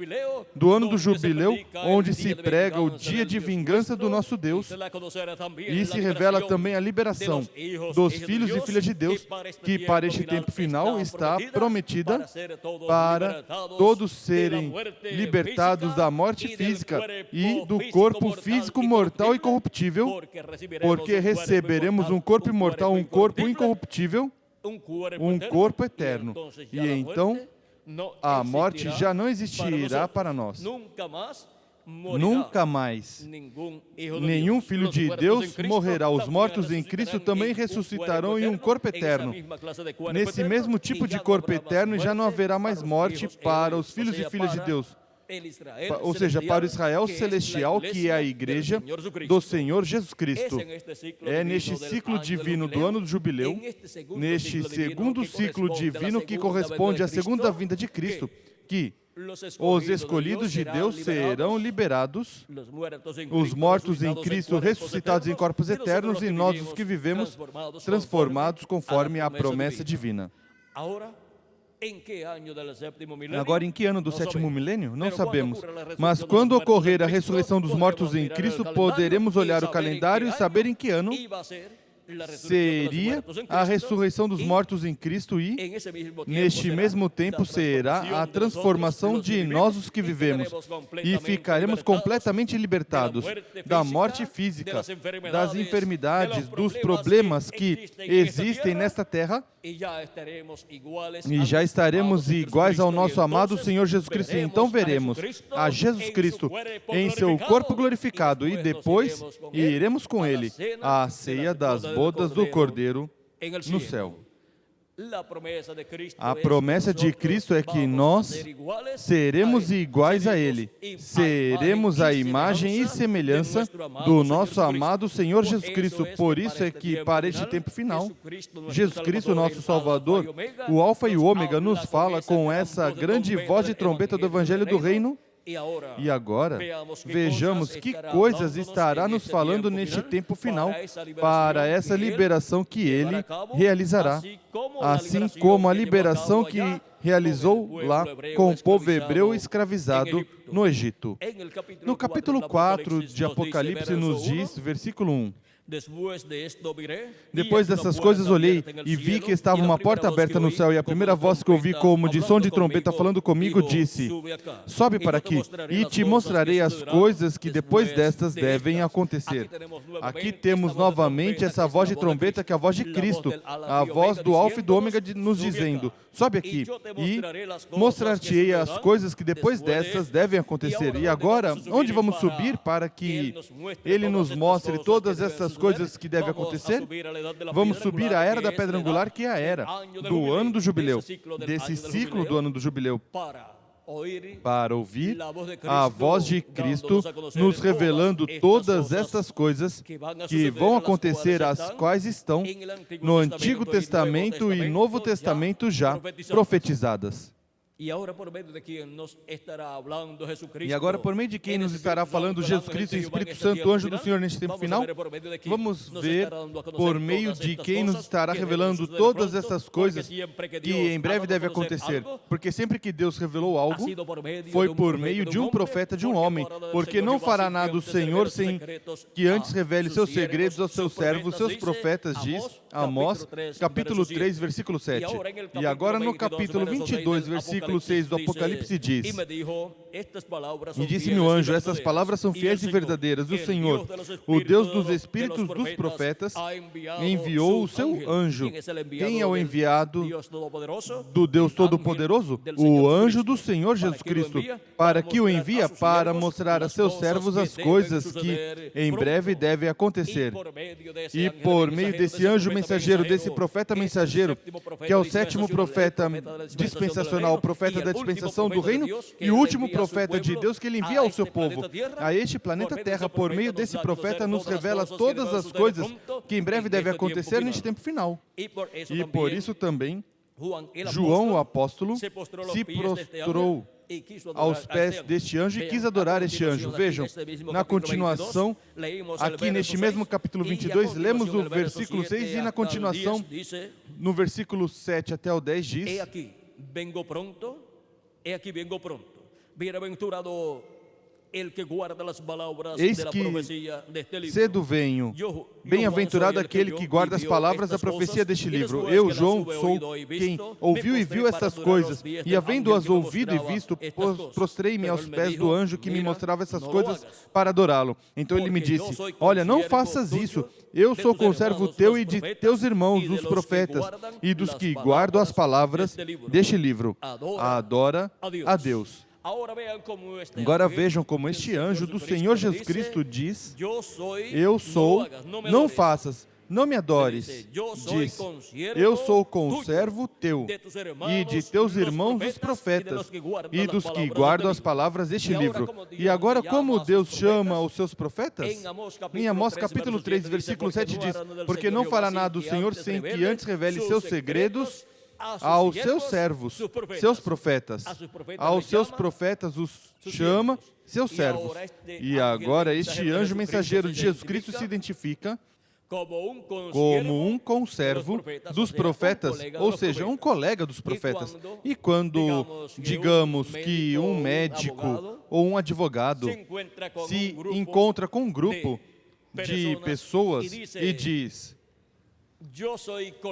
do ano do jubileu, onde se prega o dia de vingança do nosso Deus e se revela também a liberação dos filhos e filhas de Deus, que para este tempo final está prometida para todos serem libertados da morte física e do corpo físico mortal e corruptível, porque receberemos um corpo imortal, um corpo incorruptível, um corpo eterno. E então a morte já não existirá para nós. Nunca mais nenhum filho de Deus morrerá. Os mortos em Cristo também ressuscitarão em um corpo eterno. Nesse mesmo tipo de corpo eterno, já não haverá mais morte para os filhos e filhas de Deus. Ou seja, para o Israel celestial, que é a igreja do Senhor Jesus Cristo. É neste ciclo divino do ano do jubileu, neste segundo ciclo divino que corresponde à segunda vinda de Cristo, que os escolhidos de Deus serão liberados, os mortos em Cristo ressuscitados em corpos eternos, e nós, os que vivemos, transformados conforme a promessa divina. Agora, em que ano do sétimo milênio? Não sabemos. Mas quando ocorrer a ressurreição dos mortos em Cristo, poderemos olhar o calendário e saber em que ano seria a ressurreição dos mortos em Cristo e, neste mesmo tempo, será a transformação de nós os que vivemos e ficaremos completamente libertados da morte física, das enfermidades, dos problemas que existem nesta terra, e já estaremos iguais ao nosso amado Senhor Jesus Cristo. Então veremos a Jesus Cristo em seu corpo glorificado e depois iremos com Ele à ceia das bodas do Cordeiro no céu. A promessa de Cristo é que nós seremos iguais a Ele, seremos a imagem e semelhança do nosso amado Senhor Jesus Cristo. Por isso é que, para este tempo final, Jesus Cristo, nosso Salvador, o Alfa e o Ômega, nos fala com essa grande voz de trombeta do Evangelho do Reino. E agora, vejamos que coisas estará nos falando neste tempo final para essa liberação que Ele realizará, assim como a liberação que realizou lá com o povo hebreu escravizado no Egito. No capítulo 4 de Apocalipse nos diz, versículo 1, depois dessas coisas olhei e vi que estava uma porta aberta no céu, e a primeira voz que ouvi como de som de trombeta falando comigo disse: sobe para aqui e te mostrarei as coisas que depois destas devem acontecer. Aqui temos novamente essa voz de trombeta, que é a voz de Cristo, a voz do Alfa e do Ômega nos dizendo: sobe aqui e mostrar-te-ei as coisas que depois destas devem acontecer. E agora, onde vamos subir para que Ele nos mostre todas essas coisas que devem acontecer? Vamos subir à era da pedra angular, que é a era do ano do jubileu, desse ciclo do ano do jubileu, para ouvir a voz de Cristo nos revelando todas estas coisas que vão acontecer, as quais estão no Antigo Testamento e Novo Testamento já profetizadas. E agora, por meio de quem nos estará falando Jesus Cristo e Espírito Santo, anjo do Senhor, neste tempo final? Vamos ver por meio de quem nos estará revelando todas essas coisas que em breve devem acontecer. Porque sempre que Deus revelou algo, foi por meio de um profeta, de um homem. Porque não fará nada o Senhor sem que antes revele seus segredos aos seus servos, seus profetas, diz Amós, capítulo 3, versículo 7. E agora no capítulo 22, versículo 6 do Apocalipse diz: e disse-me o anjo, essas palavras são fiéis e verdadeiras. O Senhor, o Deus dos espíritos dos profetas, enviou o seu anjo. Quem é o enviado do Deus Todo-Poderoso? O anjo do Senhor Jesus Cristo. Para que o envia? Para mostrar a seus servos as coisas que em breve devem acontecer. E por meio desse anjo mensageiro, desse profeta mensageiro, que é o sétimo profeta dispensacional, o profeta da dispensação do reino, e o último profeta de Deus que ele envia ao seu povo, a este planeta Terra. Por meio desse profeta nos revela todas as coisas que em breve devem acontecer neste tempo final. E por isso também João, o apóstolo, se prostrou aos pés deste anjo e quis adorar este anjo. Vejam, na continuação, aqui neste mesmo capítulo 22, lemos o versículo 6 e na continuação, no versículo 7 até o 10 diz: He aqui vengo pronto, bienaventurado el que guarda las palabras eis de la que profecía de este libro. cedo venho. Bem-aventurado aquele que guarda as palavras da profecia deste livro. Eu, João, sou quem ouviu e viu estas coisas, e havendo-as ouvido e visto, prostrei-me aos pés do anjo que me mostrava essas coisas para adorá-lo. Então ele me disse: olha, não faças isso. Eu sou conservo teu e de teus irmãos, os profetas, e dos que guardam as palavras deste livro. Adora a Deus. Agora vejam como este anjo do Senhor Jesus Cristo diz: eu sou, não faças, não me adores. Diz: eu sou conservo teu e de teus irmãos os profetas e dos que guardam as palavras deste livro. E agora como Deus chama os seus profetas? Em Amós capítulo 3, versículo 7 diz: porque não fará nada do Senhor sem que antes revele seus segredos aos seus servos, seus profetas. Aos seus profetas os chama seus servos. E agora este anjo mensageiro de Jesus Cristo se identifica como um conservo dos profetas, ou seja, um colega dos profetas. E quando, digamos que um médico ou um advogado se encontra com um grupo de pessoas e diz: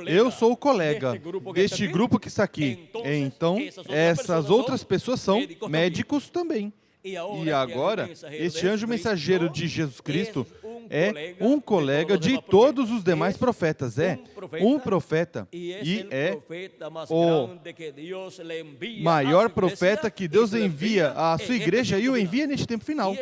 eu sou o colega deste grupo que está aqui. Então, essas outras pessoas são médicos também. E agora, este anjo mensageiro de Jesus Cristo é um colega de todos os demais profetas. É um profeta e é o maior profeta que Deus envia à sua igreja e o envia neste tempo final.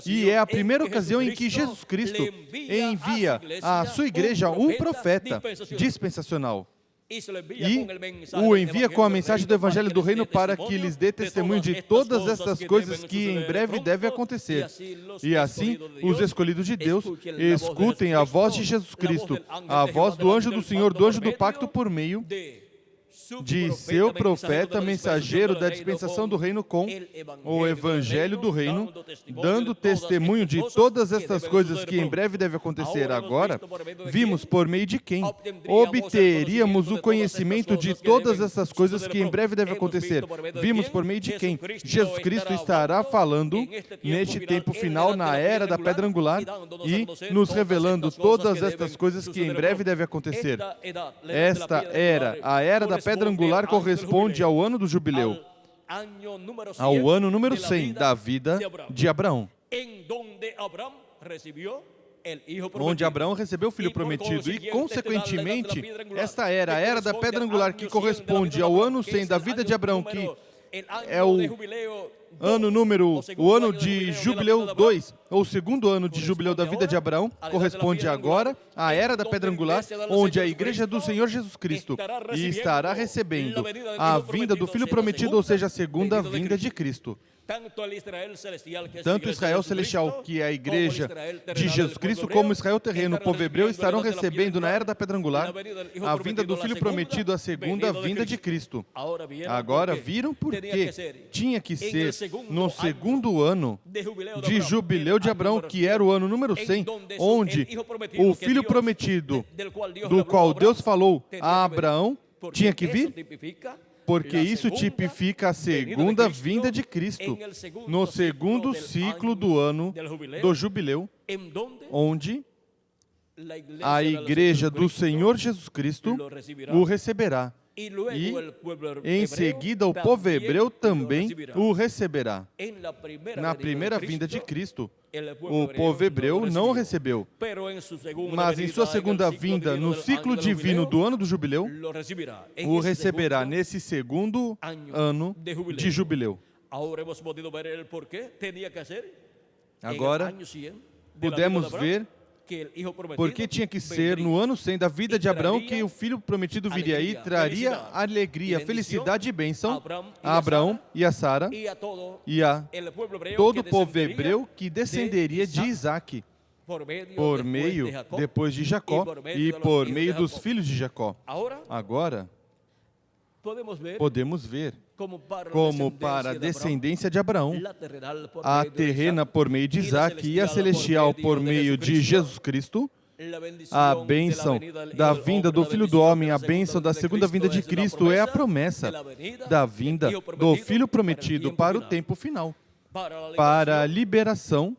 E é a primeira ocasião em que Jesus Cristo envia à sua igreja um profeta dispensacional. E o envia com a mensagem do Evangelho do Reino para que lhes dê testemunho de todas estas coisas que em breve devem acontecer. E assim, os escolhidos de Deus escutem a voz de Jesus Cristo, a voz do anjo do Senhor, do anjo do pacto por meio de seu profeta mensageiro da dispensação do reino com o Evangelho do Reino, dando testemunho de todas estas coisas que em breve devem acontecer. Agora, vimos por meio de quem obteríamos o conhecimento de todas essas coisas que em breve devem acontecer. Vimos por meio de quem Jesus Cristo estará falando neste tempo final, na era da pedra angular, e nos revelando todas estas coisas que em breve devem acontecer. Esta era, a era da pedra angular, corresponde ao ano do jubileu, ao ano número 100 da vida de Abraão, onde Abraão recebeu o filho prometido. E, consequentemente, esta era, a era da pedra angular, que corresponde ao ano 100 da vida de Abraão, que é o ano de jubileu 2, ou o segundo ano de jubileu da vida de Abraão, corresponde agora à era da pedra angular, onde a igreja do Senhor Jesus Cristo estará recebendo a vinda do Filho prometido, ou seja, a segunda vinda de Cristo. Tanto Israel celestial, que é a igreja de Jesus Cristo, como Israel terreno, o povo hebreu, estarão recebendo na era da pedra angular a vinda do Filho prometido, a segunda vinda de Cristo. Agora viram por que tinha que ser no segundo ano de jubileu de Abraão, que era o ano número 100, onde o Filho prometido, do qual Deus falou a Abraão, tinha que vir? Porque isso tipifica a segunda vinda de Cristo, no segundo ciclo do ano do jubileu, onde a igreja do Senhor Jesus Cristo o receberá. E, em seguida, o povo hebreu também o receberá. Na primeira vinda de Cristo, o povo hebreu não o recebeu. Mas em sua segunda vinda, no ciclo divino do ano do jubileu, o receberá nesse segundo ano de jubileu. Agora, podemos ver Porque tinha que ser no ano 100 da vida de Abraão que o filho prometido viria e traria alegria, felicidade e bênção a Abraão e a Sara e a todo o povo hebreu que descenderia de Isaac, por meio, depois de Jacó, e por meio dos filhos de Jacó. Agora, podemos ver como para a descendência de Abraão, a terrena por meio de Isaac e a celestial por meio de Jesus Cristo, a bênção da vinda do Filho do Homem, a bênção da segunda vinda de Cristo é a promessa da vinda do Filho prometido para o tempo final, para a liberação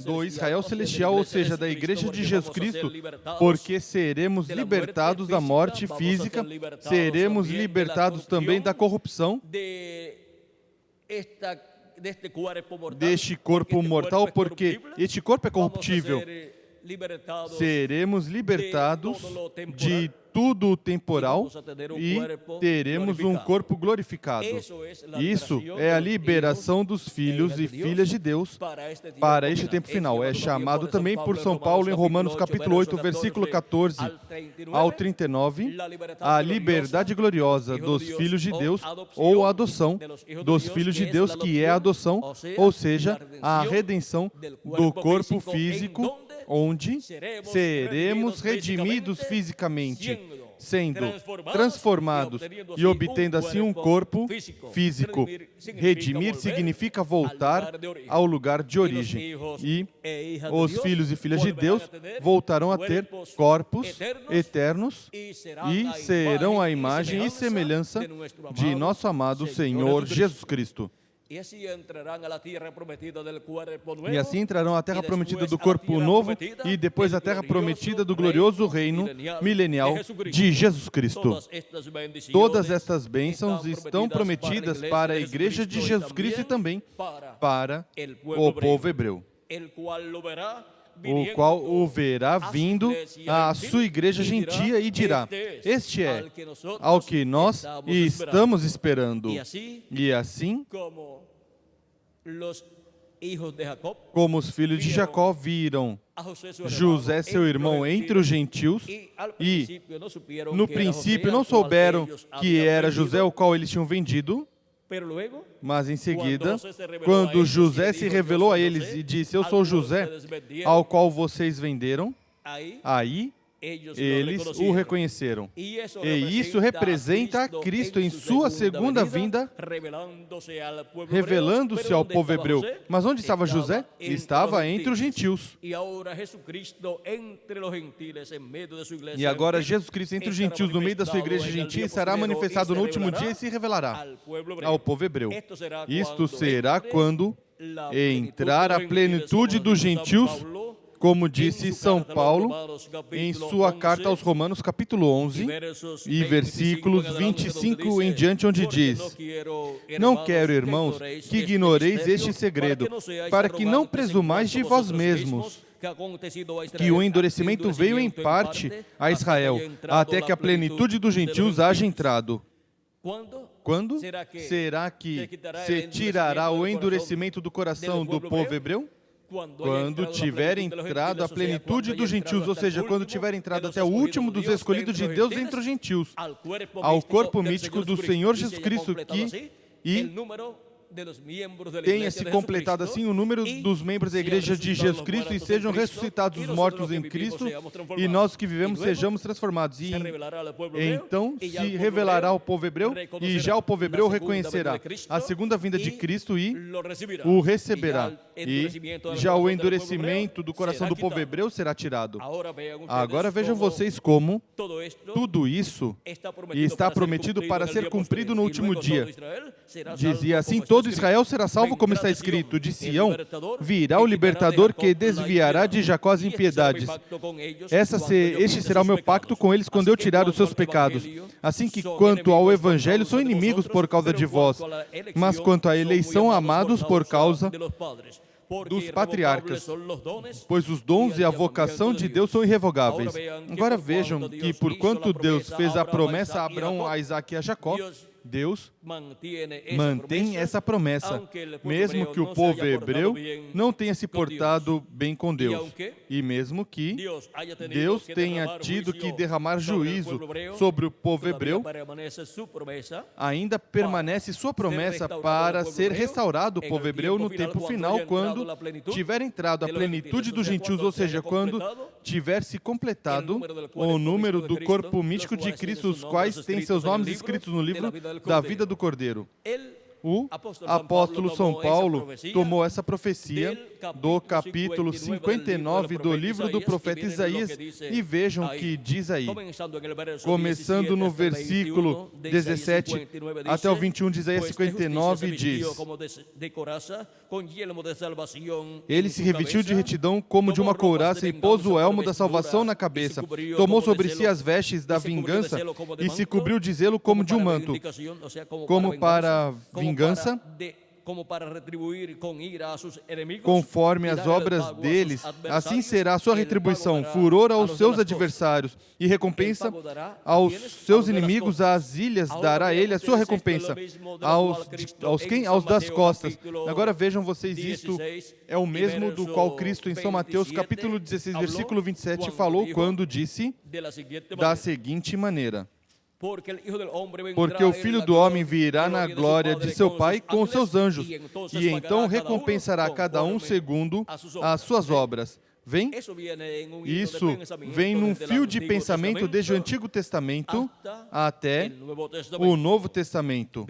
do Israel celestial, ou seja, da Igreja de Jesus Cristo, porque seremos libertados da morte física, seremos libertados também da corrupção deste corpo mortal, porque este corpo é corruptível. Seremos libertados de tudo o temporal e teremos um corpo glorificado. Isso é a liberação dos filhos e filhas de Deus para este tempo final. É chamado também por São Paulo em Romanos capítulo 8, versículo 14 ao 39, a liberdade gloriosa dos filhos de Deus ou a adoção dos filhos de Deus, que é a adoção, ou seja, a redenção do corpo físico, onde seremos redimidos fisicamente, sendo transformados e obtendo assim um corpo físico. Redimir significa voltar ao lugar de origem. E os filhos e filhas de Deus voltarão a ter corpos eternos e serão a imagem e semelhança de nosso amado Senhor Jesus Cristo. E assim entrarão à terra prometida do corpo novo e depois à terra prometida do glorioso reino milenial de Jesus Cristo. Todas estas bênçãos estão prometidas para a Igreja de Jesus Cristo e também para o povo hebreu, o qual o verá vindo à sua igreja gentia e dirá: este é ao que nós estamos esperando. E assim, como os filhos de Jacó viram José, seu irmão, entre os gentios, e no princípio não souberam que era José o qual eles tinham vendido, mas em seguida, quando José se revelou a eles e disse: eu sou José, ao qual vocês venderam, aí eles o reconheceram. E isso representa a Cristo em sua segunda vinda, revelando-se ao povo hebreu. Mas onde estava José? Estava entre os gentios. E agora Jesus Cristo entre os gentios, no meio da sua igreja gentia, será manifestado no último dia e se revelará ao povo hebreu. Isto será quando entrar a plenitude dos gentios, como disse São Paulo em sua carta aos Romanos, capítulo 11, e versículos 25 em diante, onde diz: não quero, irmãos, que ignoreis este segredo, para que não presumais de vós mesmos, que o endurecimento veio em parte a Israel, até que a plenitude dos gentios haja entrado. Quando será que se tirará o endurecimento do coração do povo hebreu? Quando tiver entrado a plenitude dos gentios, ou seja, quando tiver entrado até o último dos escolhidos de Deus entre os gentios, ao corpo místico do Senhor Jesus Cristo, que tenha se completado assim o número dos membros da Igreja de Jesus Cristo e sejam ressuscitados os mortos em Cristo e nós que vivemos sejamos transformados. E então se revelará ao povo hebreu e já o povo hebreu reconhecerá a segunda vinda de Cristo e o receberá. E já o endurecimento do coração do povo hebreu será tirado. Agora vejam vocês como tudo isso está prometido para ser cumprido no último dia. Dizia assim: todo Israel será salvo, como está escrito: de Sião virá o libertador que desviará de Jacó as impiedades. Este será o meu pacto com eles quando eu tirar os seus pecados. Assim que quanto ao evangelho são inimigos por causa de vós, mas quanto à eleição amados por causa dos patriarcas, pois os dons e a vocação de Deus são irrevogáveis. Agora vejam que, porquanto Deus fez a promessa a Abraão, a Isaque e a Jacó, Deus mantém mantém essa promessa, mesmo que o povo hebreu não tenha se portado bem com Deus, e mesmo que Deus tenha tido que derramar juízo sobre o povo hebreu, ainda permanece sua promessa para ser restaurado o povo hebreu no tempo final, quando tiver entrado a plenitude dos gentios, ou seja, quando tiver se completado o número do corpo místico de Cristo, os quais têm seus nomes escritos no livro da vida do Cordeiro. O apóstolo São Paulo tomou essa profecia do capítulo 59 do livro do profeta Isaías, e vejam o que diz aí. Começando no versículo 17 até o 21 de Isaías 59, diz: Ele se revestiu de retidão como de uma couraça e pôs o elmo da salvação na cabeça. Tomou sobre si as vestes da vingança e se cobriu de zelo como de um manto, como para vingança, conforme as obras deles, assim será a sua retribuição, furor aos seus adversários e recompensa aos seus inimigos. Às ilhas dará ele a sua recompensa, aos das costas. Agora vejam vocês, isto é o mesmo do qual Cristo em São Mateus capítulo 16, versículo 27 falou, quando disse da seguinte maneira: porque o Filho do Homem virá na glória de seu Pai com os seus anjos, e então recompensará a cada um segundo as suas obras. Isso vem num fio de pensamento desde o Antigo Testamento até o Novo Testamento.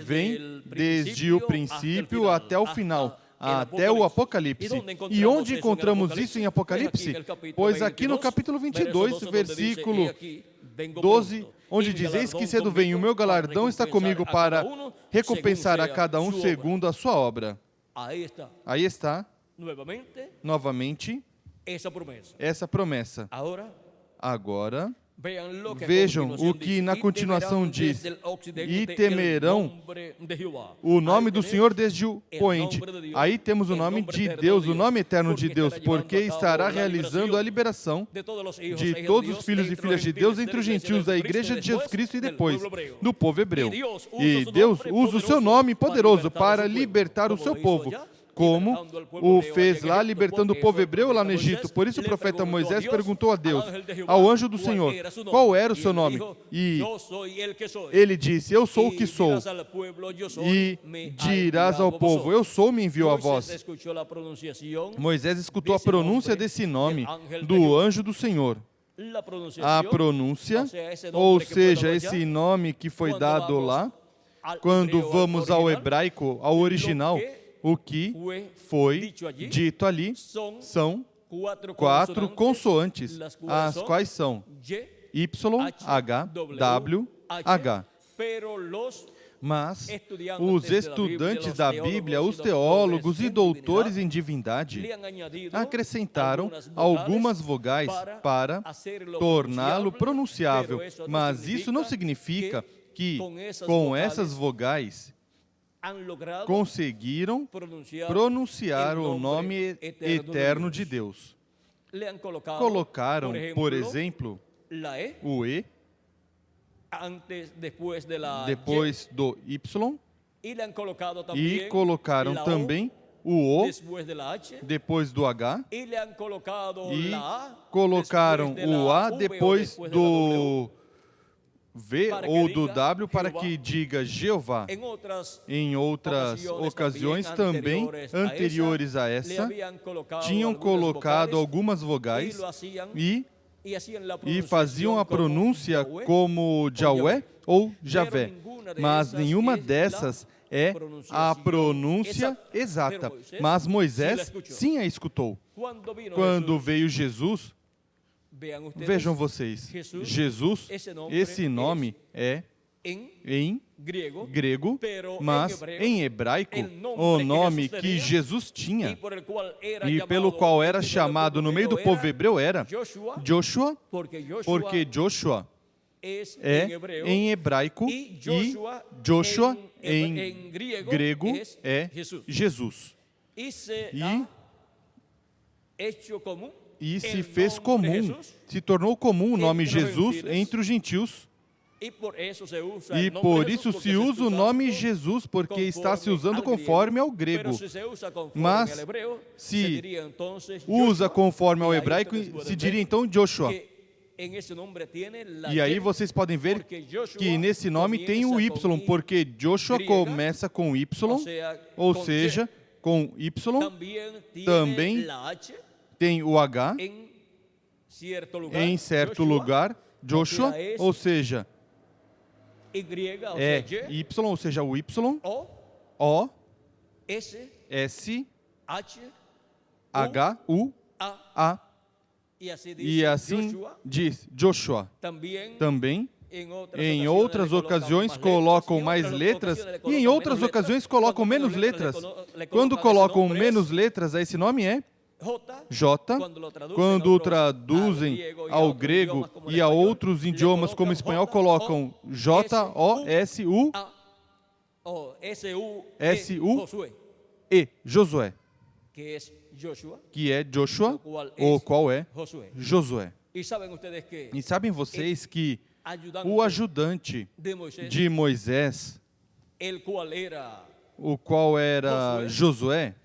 Vem desde o princípio até o final, até o Apocalipse. E onde encontramos isso em Apocalipse? Pois aqui no capítulo 22, versículo 12, onde diz: Eis que cedo vem, o meu galardão está comigo para recompensar a cada um segundo a sua obra. Aí está, novamente, essa promessa. Agora, vejam o que na continuação diz: e temerão o nome do Senhor desde o poente. Aí temos o nome de Deus, o nome eterno de Deus, porque estará realizando a liberação de todos os filhos e filhas de Deus entre os gentios da igreja de Jesus Cristo e depois do povo hebreu. E Deus usa o seu nome poderoso para libertar o seu povo, como o fez lá, libertando o povo hebreu lá no Egito. Por isso o profeta Moisés perguntou a Deus, ao anjo do Senhor, qual era o seu nome? E ele disse: eu sou o que sou. E dirás ao povo: eu sou, me enviou a vós. Moisés escutou a pronúncia desse nome do anjo do Senhor. A pronúncia, ou seja, esse nome que foi dado lá, quando vamos ao hebraico, ao original, o que foi dito ali são 4 consoantes, as quais são Y, H, W, H. Mas os estudantes da Bíblia, os teólogos e doutores em divindade, acrescentaram algumas vogais para torná-lo pronunciável. Mas isso não significa que, com essas vogais, conseguiram pronunciar o nome eterno de Deus. Colocaram, por exemplo, o E depois do Y, e colocaram também o O depois do H, e colocaram o A depois do V ou do W para que diga Jeová. Em outras ocasiões também anteriores a essa, tinham colocado algumas vogais e faziam a pronúncia como Yahweh ou Javé, mas nenhuma dessas é a pronúncia exata. Mas Moisés sim a escutou. Quando veio Jesus, vejam vocês, Jesus, esse nome é em grego, mas em hebraico, o nome que Jesus tinha e pelo qual era chamado no meio do povo hebreu era Joshua, porque Joshua é em hebraico e Joshua em grego é Jesus. E se fez comum, se tornou comum o nome Jesus entre os gentios, Y por eso se usa E el nombre por Jesús, isso porque se usa o está nome usando Jesus, porque está se conforme usando al conforme ao griego. grego. Pero si se usa conforme Mas, al hebreo, se se diría entonces Usa Joshua, conforme ao y ahí hebraico, ustedes pueden se diria ver então Joshua. que en ese nombre tiene la E aí Y, vocês podem ver porque Joshua que nesse nome tem o comienza con Y, porque Joshua griega, começa com Y, ou con seja, Y. com Y, También tiene também la H tem o H en cierto lugar, em certo Joshua, lugar, Joshua, é esse. ou seja, Y, o é sea, Y, Y, ou seja, o Y, O, O, S, S, H, H, U, A, A. y así dice E assim Joshua. diz Joshua. Também Também, em outras ocasiões, colocam mais letras e em outras ocasiões colocam menos letras. Quando colocam menos letras, esse nome é J. Quando o traduzem ao grego e a outros idiomas como espanhol, colocam J-O-S-U-E, Josué, que é Joshua, o qual é Josué. E sabem vocês que o ajudante de Moisés, o qual era Josué,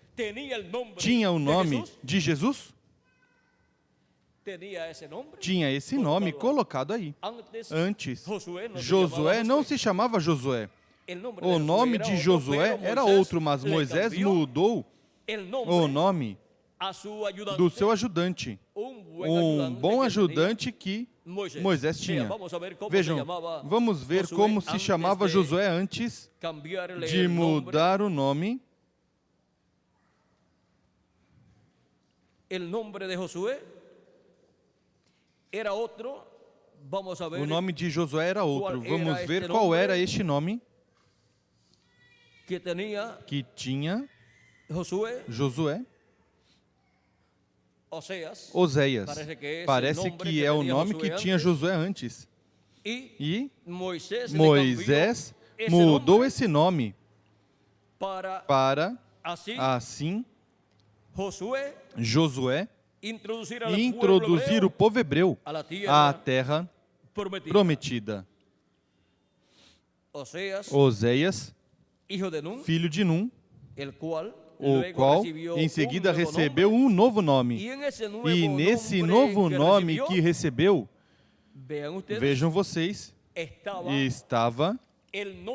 tinha o nome de Jesus? Tinha esse nome colocado aí. Antes, Josué não se chamava Josué. O nome de Josué era outro, mas Moisés mudou o nome do seu ajudante. Um bom ajudante que Moisés tinha. Vejam, vamos ver como se chamava Josué antes de mudar o nome. O nome de Josué era outro. Vamos ver qual era este nome que tinha Josué. Oséias. Parece que é o nome que tinha Josué antes. E Moisés mudou esse nome para, assim, Josué introduzir o povo hebreu à terra prometida. Oséias, filho de Num, o qual em seguida recebeu um novo nome. E nesse novo nome que recebeu, vejam vocês, estava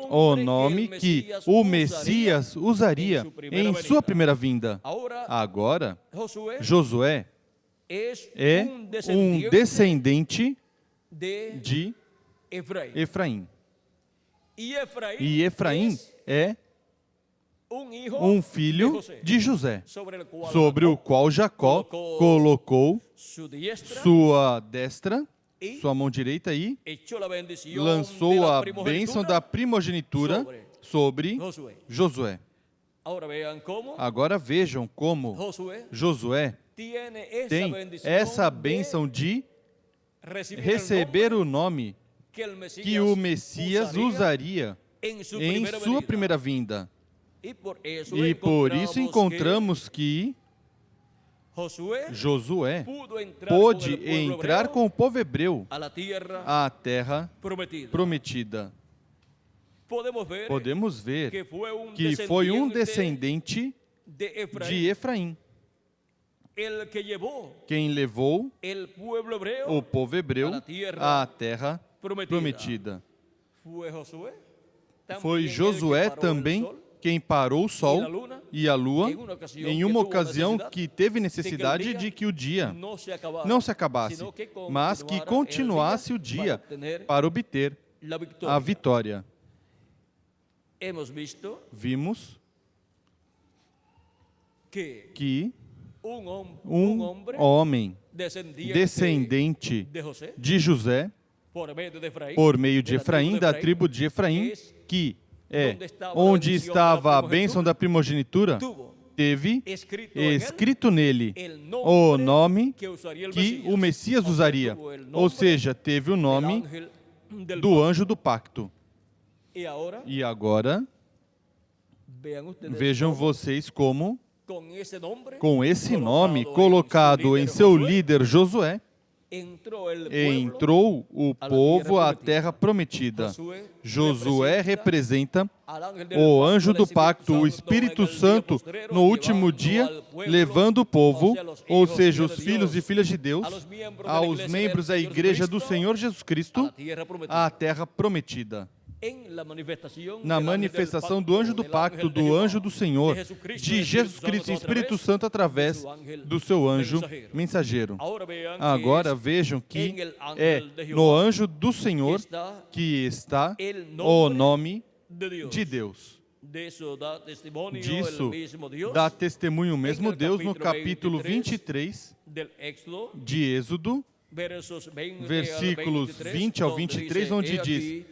o nome que o Messias usaria em sua primeira vinda. Agora, Josué é um descendente de Efraim. E Efraim é um filho de José, sobre o qual Jacó colocou sua destra, sua mão direita, e lançou a bênção da primogenitura sobre Josué. Agora vejam como Josué tem essa bênção de receber o nome que o Messias usaria em sua primeira vinda. E por isso encontramos que Josué pôde entrar com o povo hebreu à terra prometida. Podemos ver que foi um descendente de Efraim quem levou o povo hebreu à terra prometida. Foi Josué também quem parou o sol e a lua em uma ocasião que teve necessidade de que o dia não se acabasse, mas que continuasse o dia para obter a vitória. Vimos que um homem descendente de José, por meio de Efraim, da tribo de Efraim, que é onde estava a bênção da primogenitura, teve escrito nele o nome que o Messias usaria. Ou seja, teve o nome do anjo do pacto. E agora, vejam vocês como, com esse nome colocado em seu líder Josué, entrou o povo à terra prometida. Josué representa o anjo do pacto, o Espírito Santo, no último dia, levando o povo, ou seja, os filhos e filhas de Deus, aos membros da Igreja do Senhor Jesus Cristo, à terra prometida. Na manifestação do anjo do pacto, do anjo do Senhor, de Jesus Cristo e Espírito Santo através do seu anjo mensageiro. Agora vejam que é no anjo do Senhor que está o nome de Deus. Disso dá testemunho o mesmo Deus no capítulo 23 de Êxodo, versículos 20 ao 23, onde diz: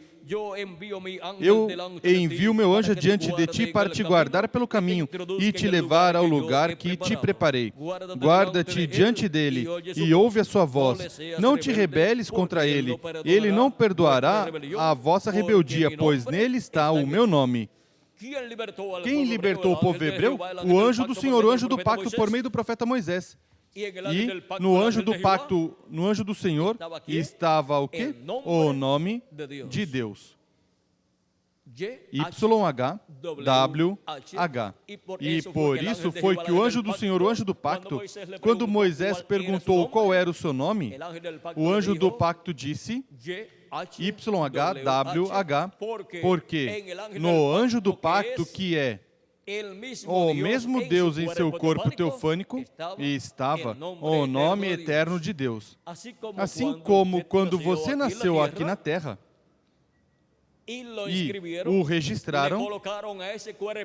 eu envio meu anjo diante de ti para te guardar pelo caminho e te levar ao lugar que te preparei. Guarda-te diante dele e ouve a sua voz. Não te rebeles contra ele. Ele não perdoará a vossa rebeldia, pois nele está o meu nome. Quem libertou o povo hebreu? O anjo do Senhor, o anjo do pacto por meio do profeta Moisés. E no anjo do pacto, no anjo do Senhor, estava o quê? O nome de Deus. YHWH. E por isso foi que o anjo do Senhor, o anjo do pacto, quando Moisés perguntou qual era o seu nome, o anjo do pacto disse YHWH, porque no anjo do pacto, que é o mesmo Deus em seu corpo teofânico, estava o nome eterno de Deus. Assim como quando você nasceu aqui na terra e o registraram,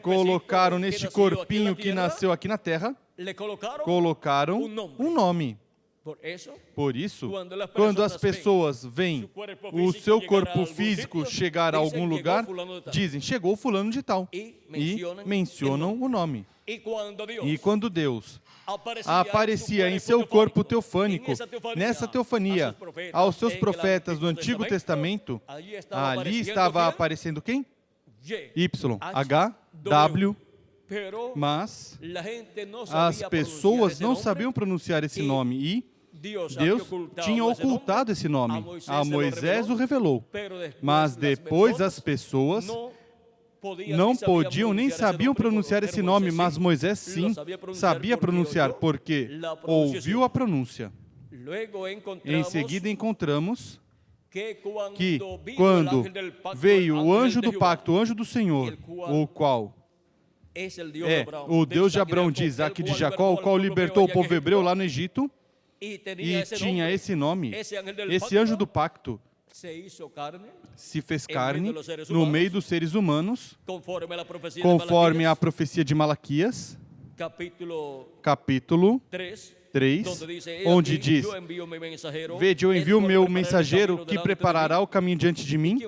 colocaram neste corpinho que nasceu aqui na terra, colocaram um nome. Por isso, quando as pessoas veem o seu corpo físico chegar a algum lugar, dizem, chegou fulano de tal, e mencionam o nome. E quando Deus aparecia em seu corpo teofânico, nessa teofania, aos seus profetas do Antigo Testamento, ali estava aparecendo quem? YHWH. Mas as pessoas não sabiam pronunciar esse nome e Deus tinha ocultado esse nome. A Moisés o revelou. Mas depois as pessoas não podiam nem sabiam pronunciar esse nome, mas Moisés sim sabia pronunciar, porque ouviu a pronúncia. Em seguida encontramos que quando veio o anjo do pacto, o anjo do Senhor, o qual é o Deus de Abraão, de Isaac e de Jacó, o qual libertou o povo hebreu lá no Egito, e tinha esse nome, esse anjo do pacto se fez carne no meio dos seres humanos, conforme a profecia de Malaquias, capítulo 3, onde diz: vede, eu envio o meu mensageiro que preparará o caminho diante de mim.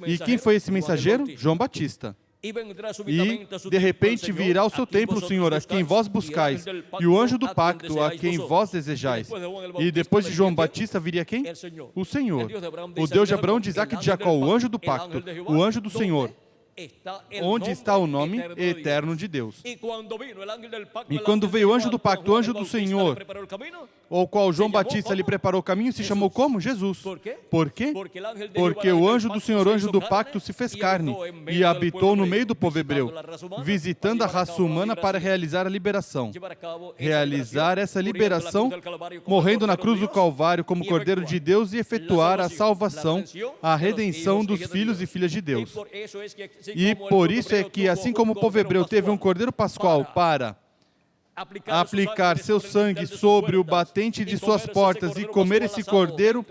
E quem foi esse mensageiro? João Batista. E, de repente, virá o seu templo, Senhor, a quem vós buscais, e o anjo do pacto, a quem vós desejais. E depois de João Batista, viria quem? O Senhor. O Deus de Abraão, de Isaac e de Jacó, o anjo do pacto, o anjo do Senhor. Onde está o nome eterno de Deus. E quando veio o anjo do pacto, o anjo do Senhor, o qual João Batista lhe preparou o caminho, se chamou como? Jesus. Por quê? Porque o anjo do Senhor, o anjo do pacto, se fez carne e habitou no meio do povo hebreu, visitando a raça humana para realizar a liberação. Realizar essa liberação, morrendo na cruz do Calvário como Cordeiro de Deus e efetuar a salvação, a redenção dos filhos e filhas de Deus. E por isso é que, assim como o povo hebreu teve um cordeiro pascual para aplicar seu sangue sobre o batente de suas portas e comer esse cordeiro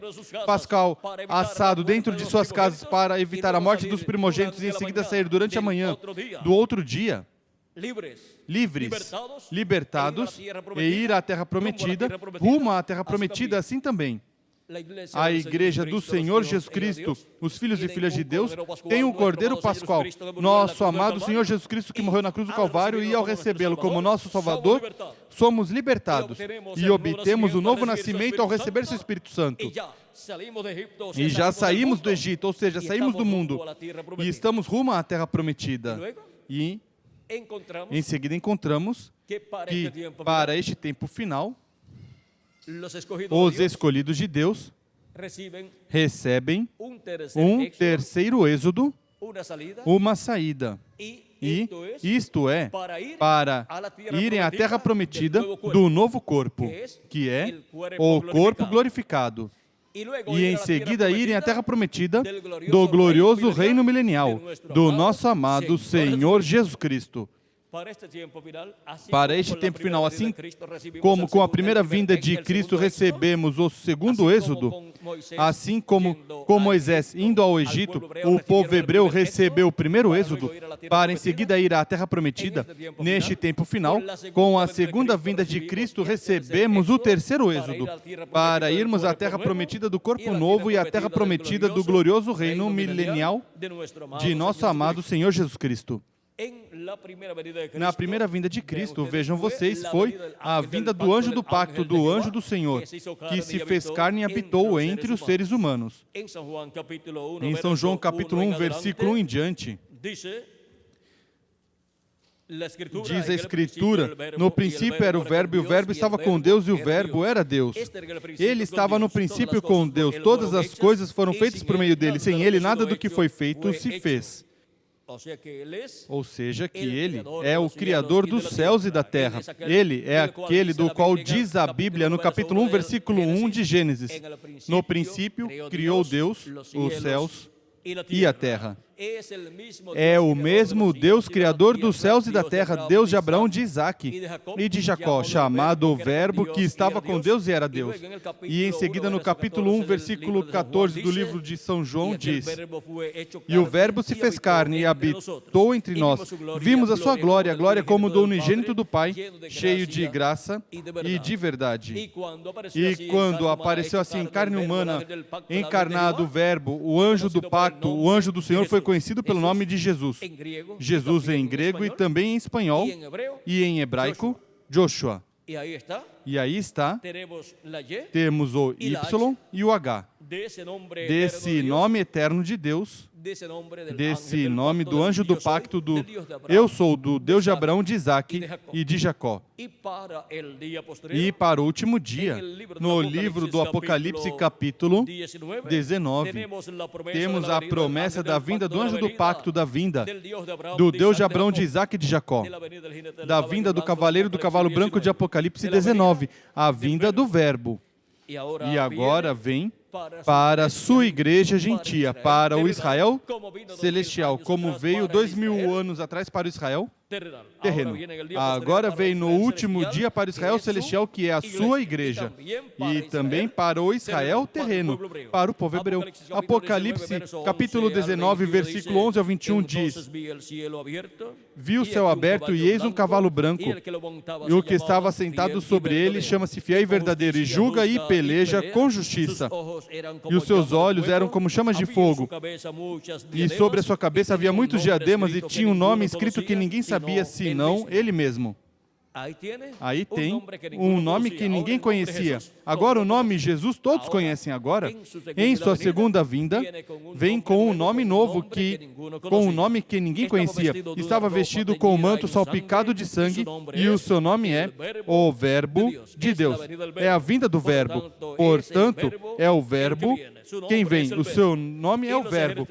pascal assado dentro de suas casas para evitar a morte dos primogênitos e em seguida sair durante a manhã do outro dia, livres, libertados e ir à terra prometida, rumo à terra prometida, assim também. A Igreja do Senhor Jesus Cristo, os filhos e filhas de Deus, tem um Cordeiro Pascual, nosso amado Senhor Jesus Cristo, que morreu na cruz do Calvário, e ao recebê-lo como nosso Salvador, somos libertados e obtemos o novo nascimento ao receber seu Espírito Santo. E já saímos do Egito, ou seja, saímos do mundo, e estamos rumo à terra prometida. E em seguida encontramos que para este tempo final, los escogidos os de Dios escolhidos de Deus recebem un um éxodo, terceiro êxodo, una salida, uma saída. y E esto es isto é para irem à terra prometida do novo corpo, que é o corpo glorificado. y luego E ir a em la tierra seguida irem à terra prometida prometida do glorioso reino milenial do nosso amado Senhor Jesus Cristo. para este tempo final, assim Para como este com a tempo primeira final, vinda assim de Cristo, recebemos como el com a segundo- primeira el primer- vinda de el Cristo segundo éxodo, recebemos o segundo assim êxodo, como com Moisés assim como indo com a Moisés Egito, indo ao al Egito, pueblo hebreu o povo recibieron el hebreu primer recebeu o primeiro para êxodo, luego ir a la tierra para em prometida. seguida ir à terra prometida. Neste tempo final, com a segunda vinda de Cristo, recebemos o terceiro êxodo, para irmos à terra prometida do corpo novo e à terra prometida do glorioso reino milenial de nosso amado Senhor Jesus Cristo. Na primeira vinda de Cristo, vejam vocês, foi a vinda do anjo do pacto, do anjo do Senhor, que se fez carne e habitou entre os seres humanos. Em São João capítulo 1, versículo 1 em diante, diz a Escritura, no princípio era o Verbo, e o Verbo estava com Deus, e o Verbo era Deus. Ele estava no princípio com Deus, todas as coisas foram feitas por meio dele, sem ele nada do que foi feito se fez. Ou seja, que Ele é o Criador dos céus e da terra. Ele é aquele do qual diz a Bíblia no capítulo 1, versículo 1 de Gênesis. No princípio, criou Deus os céus e a terra. É o mesmo Deus Criador dos céus e da terra, Deus de Abraão, de Isaque e de Jacó, chamado o Verbo, que estava com Deus e era Deus. E em seguida, no capítulo 1, versículo 14 do livro de São João, diz: E o Verbo se fez carne e habitou entre nós. Vimos a sua glória, a glória como do unigênito do Pai, cheio de graça e de verdade. E quando apareceu assim em carne humana, encarnado o Verbo, o anjo do pacto, o anjo do Senhor, foi conhecido pelo nome de Jesus. Jesus em grego e também em espanhol e em hebraico, Joshua. E aí está, temos o Y e o H. Desse nome eterno de Deus, desse nome do anjo do pacto do eu sou do Deus de Abraão, de Isaque e de Jacó. E para o último dia, no livro do Apocalipse capítulo 19, temos a promessa da vinda do anjo do pacto, da vinda do Deus de Abraão, de Isaque e de Jacó, da vinda do cavaleiro do cavalo branco de Apocalipse 19, a vinda do Verbo. E agora vem para a sua igreja gentia, para o Israel celestial, como veio 2000 anos atrás para o Israel terreno. Agora vem no último dia para o Israel celestial, que é a sua igreja, e também para o Israel terreno, para o povo hebreu. Apocalipse capítulo 19, versículo 11 ao 21 diz: Vi o céu aberto e eis um cavalo branco, e o que estava sentado sobre ele chama-se Fiel e Verdadeiro, e julga e peleja com justiça. E os seus olhos eram como chamas de fogo, e sobre a sua cabeça havia muitos diademas, e tinha um nome escrito que ninguém sabia senão ele mesmo. Aí tem um nome que ninguém conhecia. Agora o nome Jesus todos conhecem agora. Em sua segunda vinda, vem com um nome novo, com um nome que ninguém conhecia. Estava vestido com um manto salpicado de sangue, e o seu nome é o Verbo de Deus. É a vinda do Verbo. Portanto, é o Verbo quem vem. O seu nome é o Verbo.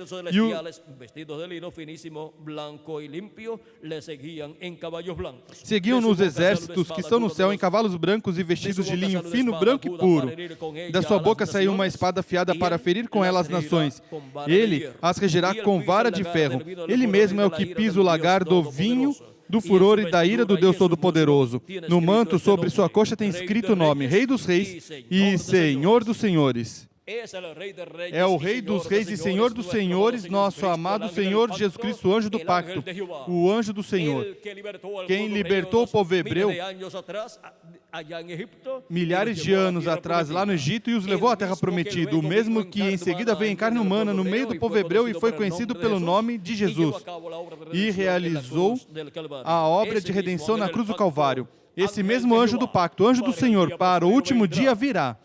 E seguiam nos exércitos que estão no céu em cavalos brancos e vestidos de linho fino, branco e puro. Da sua boca saiu uma espada afiada para ferir com ela as nações. Ele as regerá com vara de ferro. Ele mesmo é o que pisa o lagar do vinho do furor e da ira do Deus Todo-Poderoso. No manto sobre sua coxa tem escrito o nome: Rei dos Reis e Senhor dos Senhores. É o Rei dos Reis e Senhor dos Senhores, nosso amado Senhor Jesus Cristo, o anjo do pacto, o anjo do Senhor, quem libertou o povo hebreu milhares de anos atrás lá no Egito e os levou à terra prometida, o mesmo que em seguida veio em carne humana no meio do povo hebreu e foi conhecido pelo nome de Jesus e realizou a obra de redenção na cruz do Calvário. Esse mesmo anjo do pacto, anjo do Senhor, para o último dia virá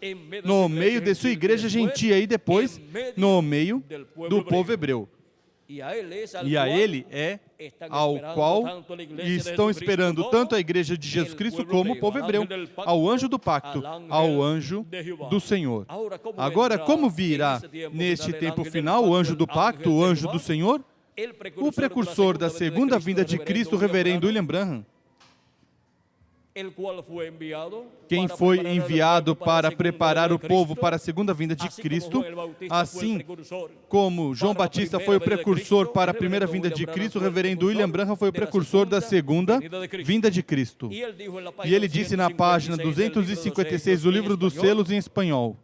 no meio de sua igreja gentia e depois no meio do povo hebreu. E a ele é ao qual estão esperando tanto a igreja de Jesus Cristo como o povo hebreu, ao anjo do pacto, ao anjo do Senhor. Agora, como virá neste tempo final o anjo do pacto, o anjo do Senhor? O precursor da segunda vinda de Cristo, o reverendo William Branham, quem foi enviado para preparar o povo para a segunda vinda de Cristo, assim como João Batista foi o precursor para a primeira vinda de Cristo, o reverendo William Branham foi o precursor da segunda vinda de Cristo. E ele disse na página 256 do livro dos selos em espanhol: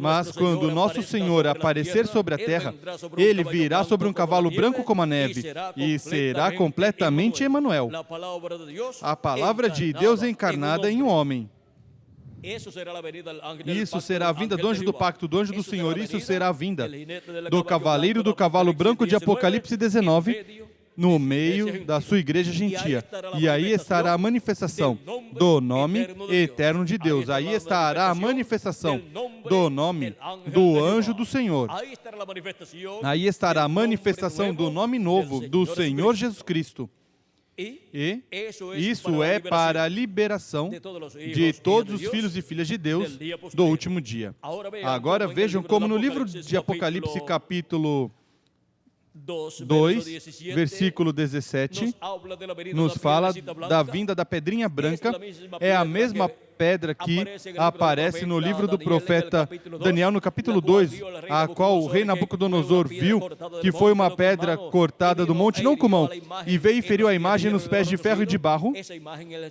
mas quando nosso Senhor aparecer sobre a terra, ele virá sobre um cavalo branco como a neve e será completamente Emanuel, a palavra de Deus encarnada em um homem. Isso será a vinda do anjo do pacto, do anjo do Senhor. Isso será a vinda do cavaleiro do cavalo branco de Apocalipse 19, no meio da sua igreja gentia. E aí estará a manifestação do nome eterno de Deus. Aí estará a manifestação do nome do anjo do Senhor. Aí estará a manifestação do nome novo do Senhor Jesus Cristo. E isso é para a liberação de todos os filhos e filhas de Deus do último dia. Agora vejam como no livro de Apocalipse, capítulo 2, versículo 17, nos fala da vinda da pedrinha branca. É a mesma pedra que aparece no livro do profeta Daniel, no capítulo 2, a qual o rei Nabucodonosor viu que foi uma pedra cortada do monte, não com mão, e veio e feriu a imagem nos pés de ferro e de barro.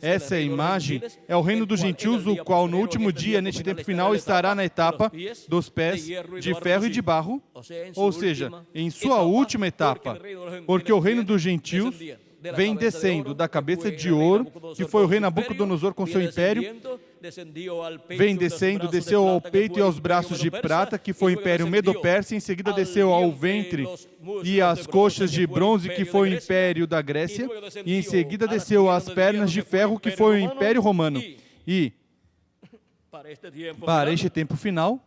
Essa imagem é o reino dos gentios, o qual no último dia, neste tempo final, estará na etapa dos pés de ferro e de barro, ou seja, em sua última etapa, porque o reino dos gentios vem descendo da cabeça de ouro, que foi o rei Nabucodonosor com seu império, vem descendo, desceu ao peito e aos braços de prata, que foi o império Medo-Persa, em seguida desceu ao ventre e às coxas de bronze, que foi o império da Grécia, e em seguida desceu às pernas de ferro, que foi o império romano. E para este tempo final,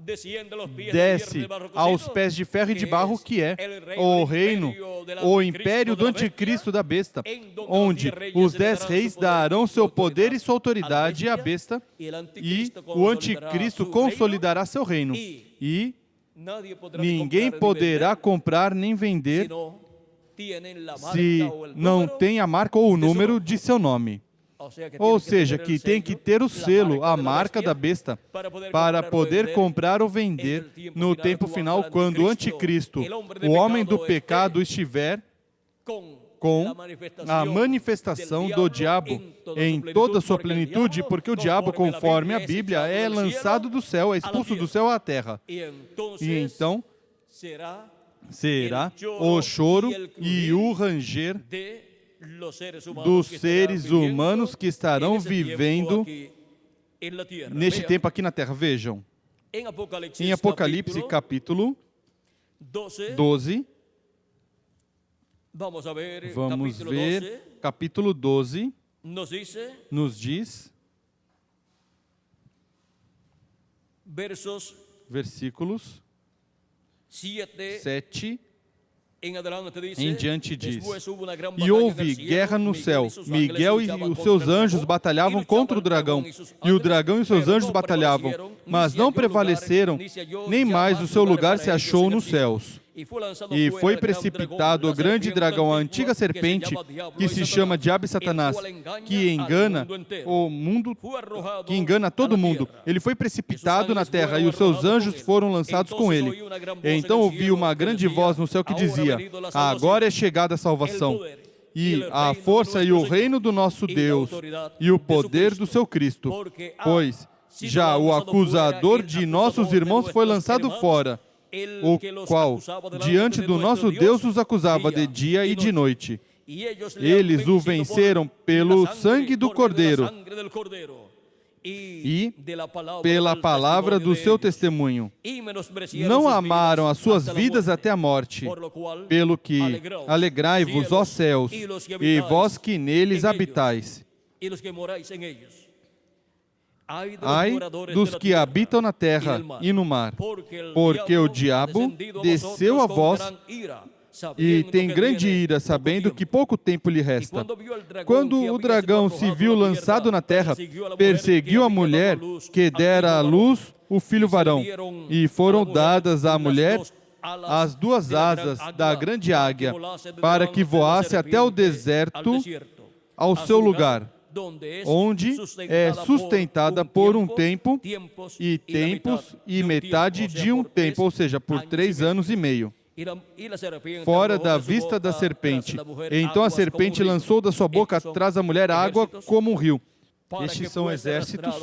desce aos pés de ferro e de barro, que é o reino, o império do anticristo da besta, onde os 10 reis darão seu poder e sua autoridade à besta, e o anticristo consolidará seu reino. E ninguém poderá comprar nem vender se não tem a marca ou o número de seu nome. Ou seja, que tem que ter o selo, a marca da besta, para poder comprar ou vender no tempo final, quando o anticristo, o homem do pecado, estiver com a manifestação do diabo em toda a sua plenitude, porque o diabo, conforme a Bíblia, é lançado do céu, é expulso do céu à terra. E então será o choro e o ranger dos seres humanos que estarão vivendo neste tempo aqui na terra. Vejam, em Apocalipse capítulo 12, vamos ver, capítulo 12, nos diz, versículos 7 em diante diz: e houve guerra no céu. Miguel e os seus anjos batalhavam contra o dragão, e o dragão e os seus anjos batalhavam, mas não prevaleceram, nem mais o seu lugar se achou nos céus. E foi precipitado o grande dragão, a antiga serpente, que se chama Diabo e Satanás, que engana o mundo, que engana todo mundo. Ele foi precipitado na terra, e os seus anjos foram lançados com ele. Então ouvi uma grande voz no céu que dizia: agora é chegada a salvação, e a força e o reino do nosso Deus, e o poder do seu Cristo, pois já o acusador de nossos irmãos foi lançado fora, o qual diante do nosso Deus os acusava de dia e de noite. Eles o venceram pelo sangue do Cordeiro e pela palavra do seu testemunho. Não amaram as suas vidas até a morte. Pelo que alegrai-vos, ó céus, e vós que neles habitais. Ai dos que habitam na terra e no mar, porque o diabo desceu a vós e tem grande ira, sabendo que pouco tempo lhe resta. Quando o dragão se viu lançado na terra, perseguiu a mulher que dera à luz o filho varão, e foram dadas à mulher as duas asas da grande águia, para que voasse até o deserto, ao seu lugar, onde é sustentada por um tempo e metade de um tempo, ou seja, por 3 anos e meio, fora da vista da serpente. Então a serpente lançou da sua boca atrás da mulher água como um rio. Estes são exércitos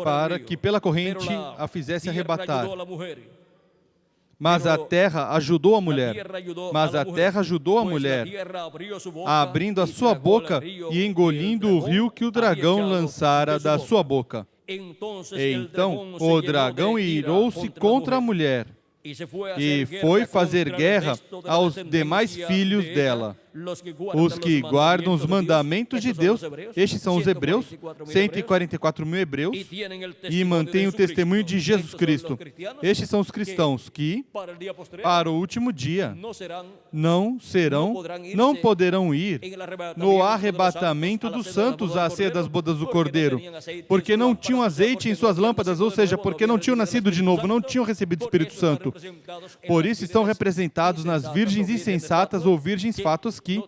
para que pela corrente a fizesse arrebatar. Mas a terra ajudou a mulher. Abrindo a sua boca e engolindo o rio que o dragão lançara da sua boca. Então o dragão irou-se contra a mulher e foi fazer guerra aos demais filhos dela, os que guardam os mandamentos de Deus. Estes são os hebreus, 144 mil hebreus, e mantêm o testemunho de Jesus Cristo. Estes são os cristãos que, para o último dia, não poderão ir no arrebatamento dos santos à ceia das bodas do Cordeiro, porque não tinham azeite em suas lâmpadas, ou seja, porque não tinham nascido de novo, não tinham recebido o Espírito Santo. Por isso estão representados nas virgens insensatas ou virgens fátuas que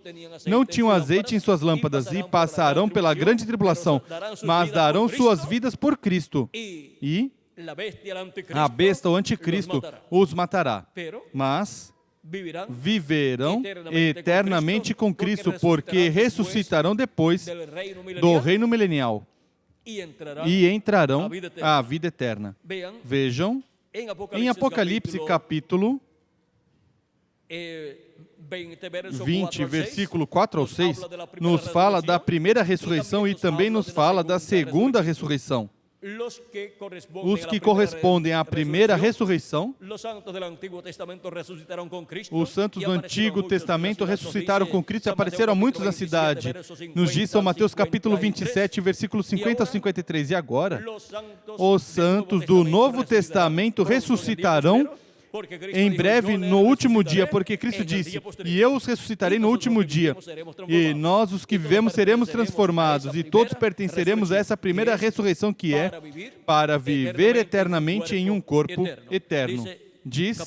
não tinham azeite em suas lâmpadas e passarão pela grande tribulação, mas darão suas vidas por Cristo. E a besta, o anticristo, os matará. Mas viverão eternamente com Cristo, porque ressuscitarão depois do reino milenial e entrarão à vida eterna. Vejam, em Apocalipse capítulo 20, versículo 4 ao 6, nos fala da primeira ressurreição e também nos fala da segunda ressurreição. Os que correspondem à primeira ressurreição, os santos do Antigo Testamento ressuscitaram com Cristo e apareceram a muitos na cidade. Nos diz São Mateus capítulo 27, versículos 50 a 53. E agora, os santos do Novo Testamento ressuscitarão em breve, no último dia, porque Cristo disse, e eu os ressuscitarei no último dia, e nós, os que vivemos, seremos transformados, e todos pertenceremos a essa primeira ressurreição que é para viver eternamente em um corpo eterno. Diz,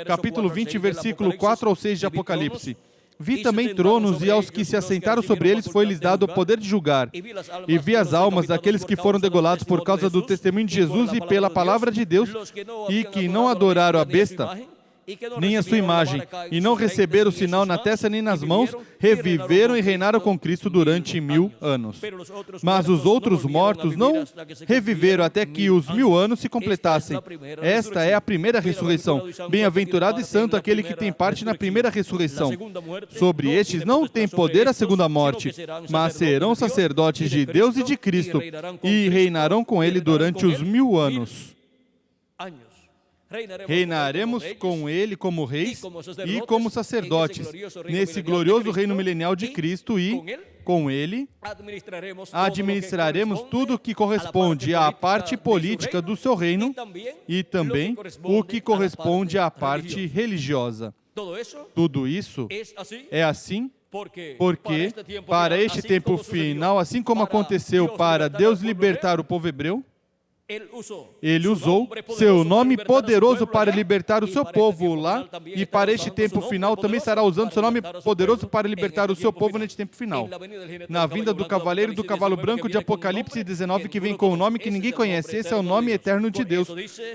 capítulo 20, versículo 4 ao 6 de Apocalipse. Vi também tronos, e aos que se assentaram sobre eles foi-lhes dado o poder de julgar. E vi as almas daqueles que foram degolados por causa do testemunho de Jesus e pela palavra de Deus, e que não adoraram a besta, nem a sua imagem, e não receberam o sinal na testa nem nas mãos, reviveram e reinaram com Cristo durante 1000 anos. Mas os outros mortos não reviveram até que os 1000 anos se completassem. Esta é a primeira ressurreição. Bem-aventurado e santo aquele que tem parte na primeira ressurreição. Sobre estes não tem poder a segunda morte, mas serão sacerdotes de Deus e de Cristo, e reinarão com ele durante os 1000 anos. Reinaremos com Ele como reis e como sacerdotes, nesse glorioso reino milenial de Cristo, e, com Ele, administraremos tudo o que corresponde à parte política do seu reino e também o que corresponde à parte religiosa. Tudo isso é assim porque, para este tempo final, assim como aconteceu para Deus libertar o povo hebreu, Ele usou seu nome poderoso para libertar o seu povo lá, e para este tempo final também estará usando seu nome poderoso para libertar o seu povo neste tempo final. Na vinda do cavaleiro e do cavalo branco de Apocalipse 19, que vem com um nome que ninguém conhece. Esse é o nome eterno de Deus.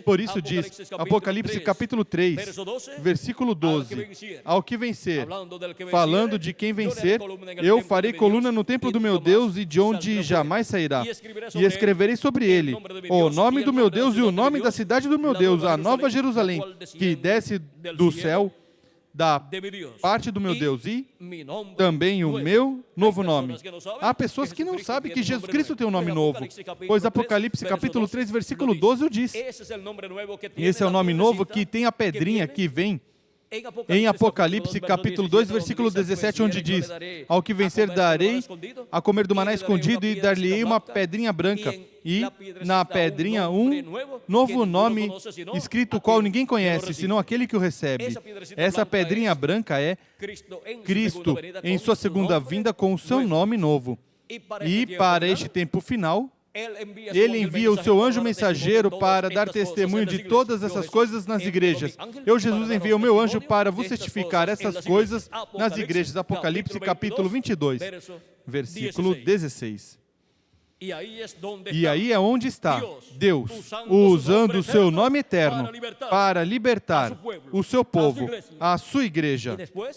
Por isso diz, Apocalipse capítulo 3, versículo 12, ao que vencer, falando de quem vencer, eu farei coluna no templo do meu Deus e de onde jamais sairá, e escreverei sobre ele o nome do meu Deus e o nome da cidade do meu Deus, a Nova Jerusalém, que desce do céu da parte do meu Deus, e também o meu novo nome. Há pessoas que não sabem que Jesus Cristo tem um nome novo, pois Apocalipse capítulo 3, versículo 12 o diz. Esse é o nome novo que tem a pedrinha que vem Em Apocalipse, capítulo 2, versículo 17, onde diz: ao que vencer darei a comer do maná escondido e dar-lhe-ei uma pedrinha branca. E na pedrinha um novo nome escrito, o qual ninguém conhece, senão aquele que o recebe. Essa pedrinha branca é Cristo em sua segunda vinda com o seu nome novo. E para este tempo final, Ele envia o seu anjo mensageiro para dar testemunho de todas essas coisas nas igrejas. Eu, Jesus, envio o meu anjo para vos testificar essas coisas nas igrejas. Apocalipse, capítulo 22, versículo 16. E aí é onde está Deus, usando o seu nome eterno para libertar o seu povo, a sua igreja,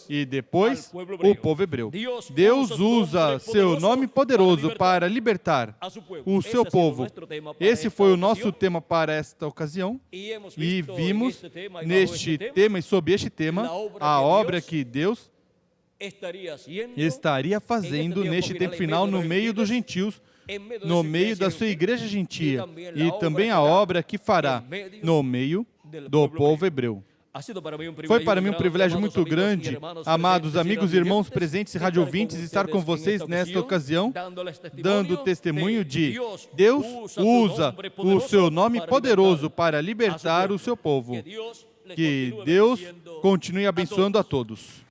e depois o povo hebreu. Deus usa seu nome poderoso para libertar o seu povo. Esse foi o nosso tema para esta ocasião, e vimos neste tema e sob este tema a obra que Deus estaria fazendo neste tempo final no meio dos gentios, no meio da sua igreja gentia, e também a obra que fará no meio do povo hebreu. Foi para mim um privilégio muito grande, amados amigos e irmãos presentes e radiovintes, estar com vocês nesta ocasião, dando testemunho de Deus usa o seu nome poderoso para libertar o seu povo. Que Deus continue abençoando a todos.